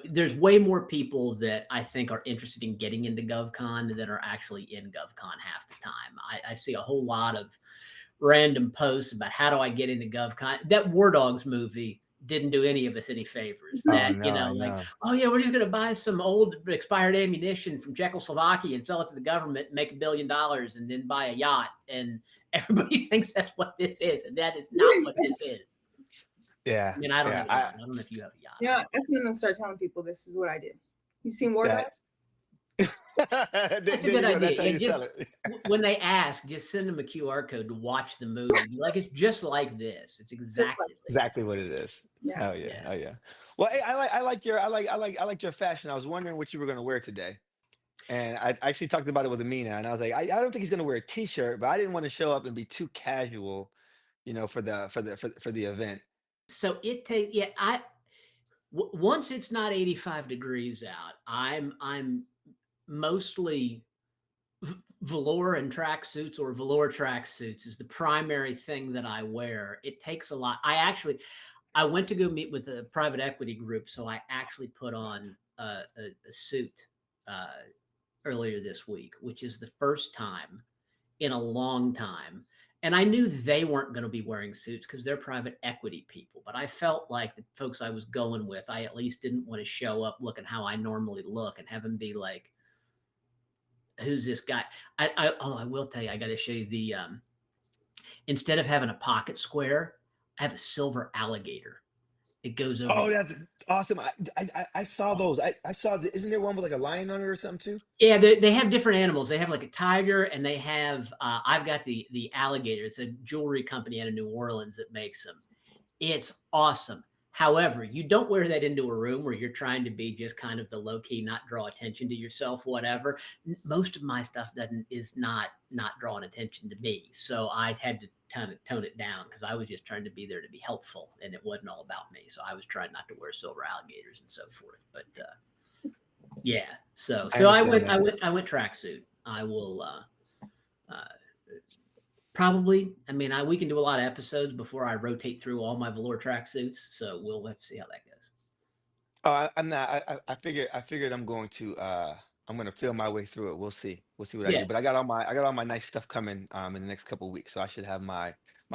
there's way more people that I think are interested in getting into GovCon than are actually in GovCon half the time. I see a whole lot of random posts about how do I get into GovCon. That War Dogs movie didn't do any of us any favors. oh That, no, I like, know. oh yeah, we're just gonna buy some old expired ammunition from Czechoslovakia and sell it to the government and make $1 billion and then buy a yacht. And everybody thinks that's what this is, and that is not what this is. I Yeah, mean, I don't yeah. have a yacht. I don't know if you have a yacht. Yeah, that's when I start telling people this is what I do. You seen War Dogs? That there, That's a there good you go. That's idea. how Yeah, you sell just it. when they ask, just send them a QR code to watch the movie. Be like, it's just like this. It's Just exactly like, like Exactly what it is. yeah. Oh yeah, yeah. oh yeah. Well, hey, I like your fashion. I was wondering what you were going to wear today. And I actually talked about it with Amina, and I was like, I don't think he's gonna wear a t-shirt, but I didn't want to show up and be too casual, for the event. So it takes yeah. Once it's not 85 degrees out, I'm mostly velour and track suits or velour track suits is the primary thing that I wear. It takes a lot. I went to go meet with a private equity group, so I actually put on a suit uh, earlier this week, which is the first time in a long time. And I knew they weren't going to be wearing suits because they're private equity people. But I felt like the folks I was going with, I at least didn't want to show up looking how I normally look and have them be like, who's this guy? I will tell you, I got to show you the, instead of having a pocket square, I have a silver alligator. It goes over Oh, the, that's awesome. I saw those. I saw isn't there one with like a lion on it or something too? yeah, they have different animals. They have like a tiger, and they have. I've got the alligator. It's a jewelry company out of New Orleans that makes them. It's awesome. However, you don't wear that into a room where you're trying to be just kind of the low key, not draw attention to yourself, whatever. Most of my stuff is not drawing attention to me. So I had to kind of tone it down because I was just trying to be there to be helpful, and it wasn't all about me. So I was trying not to wear silver alligators and so forth. But yeah, so I I understand went that. tracksuit. I will uh, probably. I mean, we can do a lot of episodes before I rotate through all my velour tracksuits. So we'll have to see how that goes. Oh, I'm not. I figured I'm going to. I'm gonna feel my way through it. We'll see. We'll see what I Yeah. do. But I got all my nice stuff coming in the next couple of weeks. So I should have my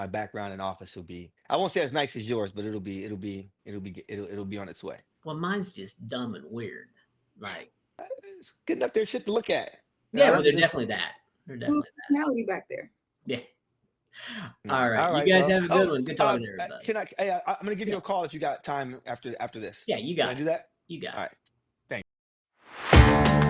background in office will be, I won't say as nice as yours, but it'll be on its way. Well, mine's just dumb and weird. Like, It's good enough. There's shit to look at. yeah, well, they're Just- definitely that. They're Who's definitely that. personality back there? Yeah. Mm. All right. All You right, guys well. have a good Oh, one. Good talking to everybody. can I? Hey, I'm gonna give you a call if you got time after this. Yeah, you Can got I it. do that? You got All it. right. Thanks.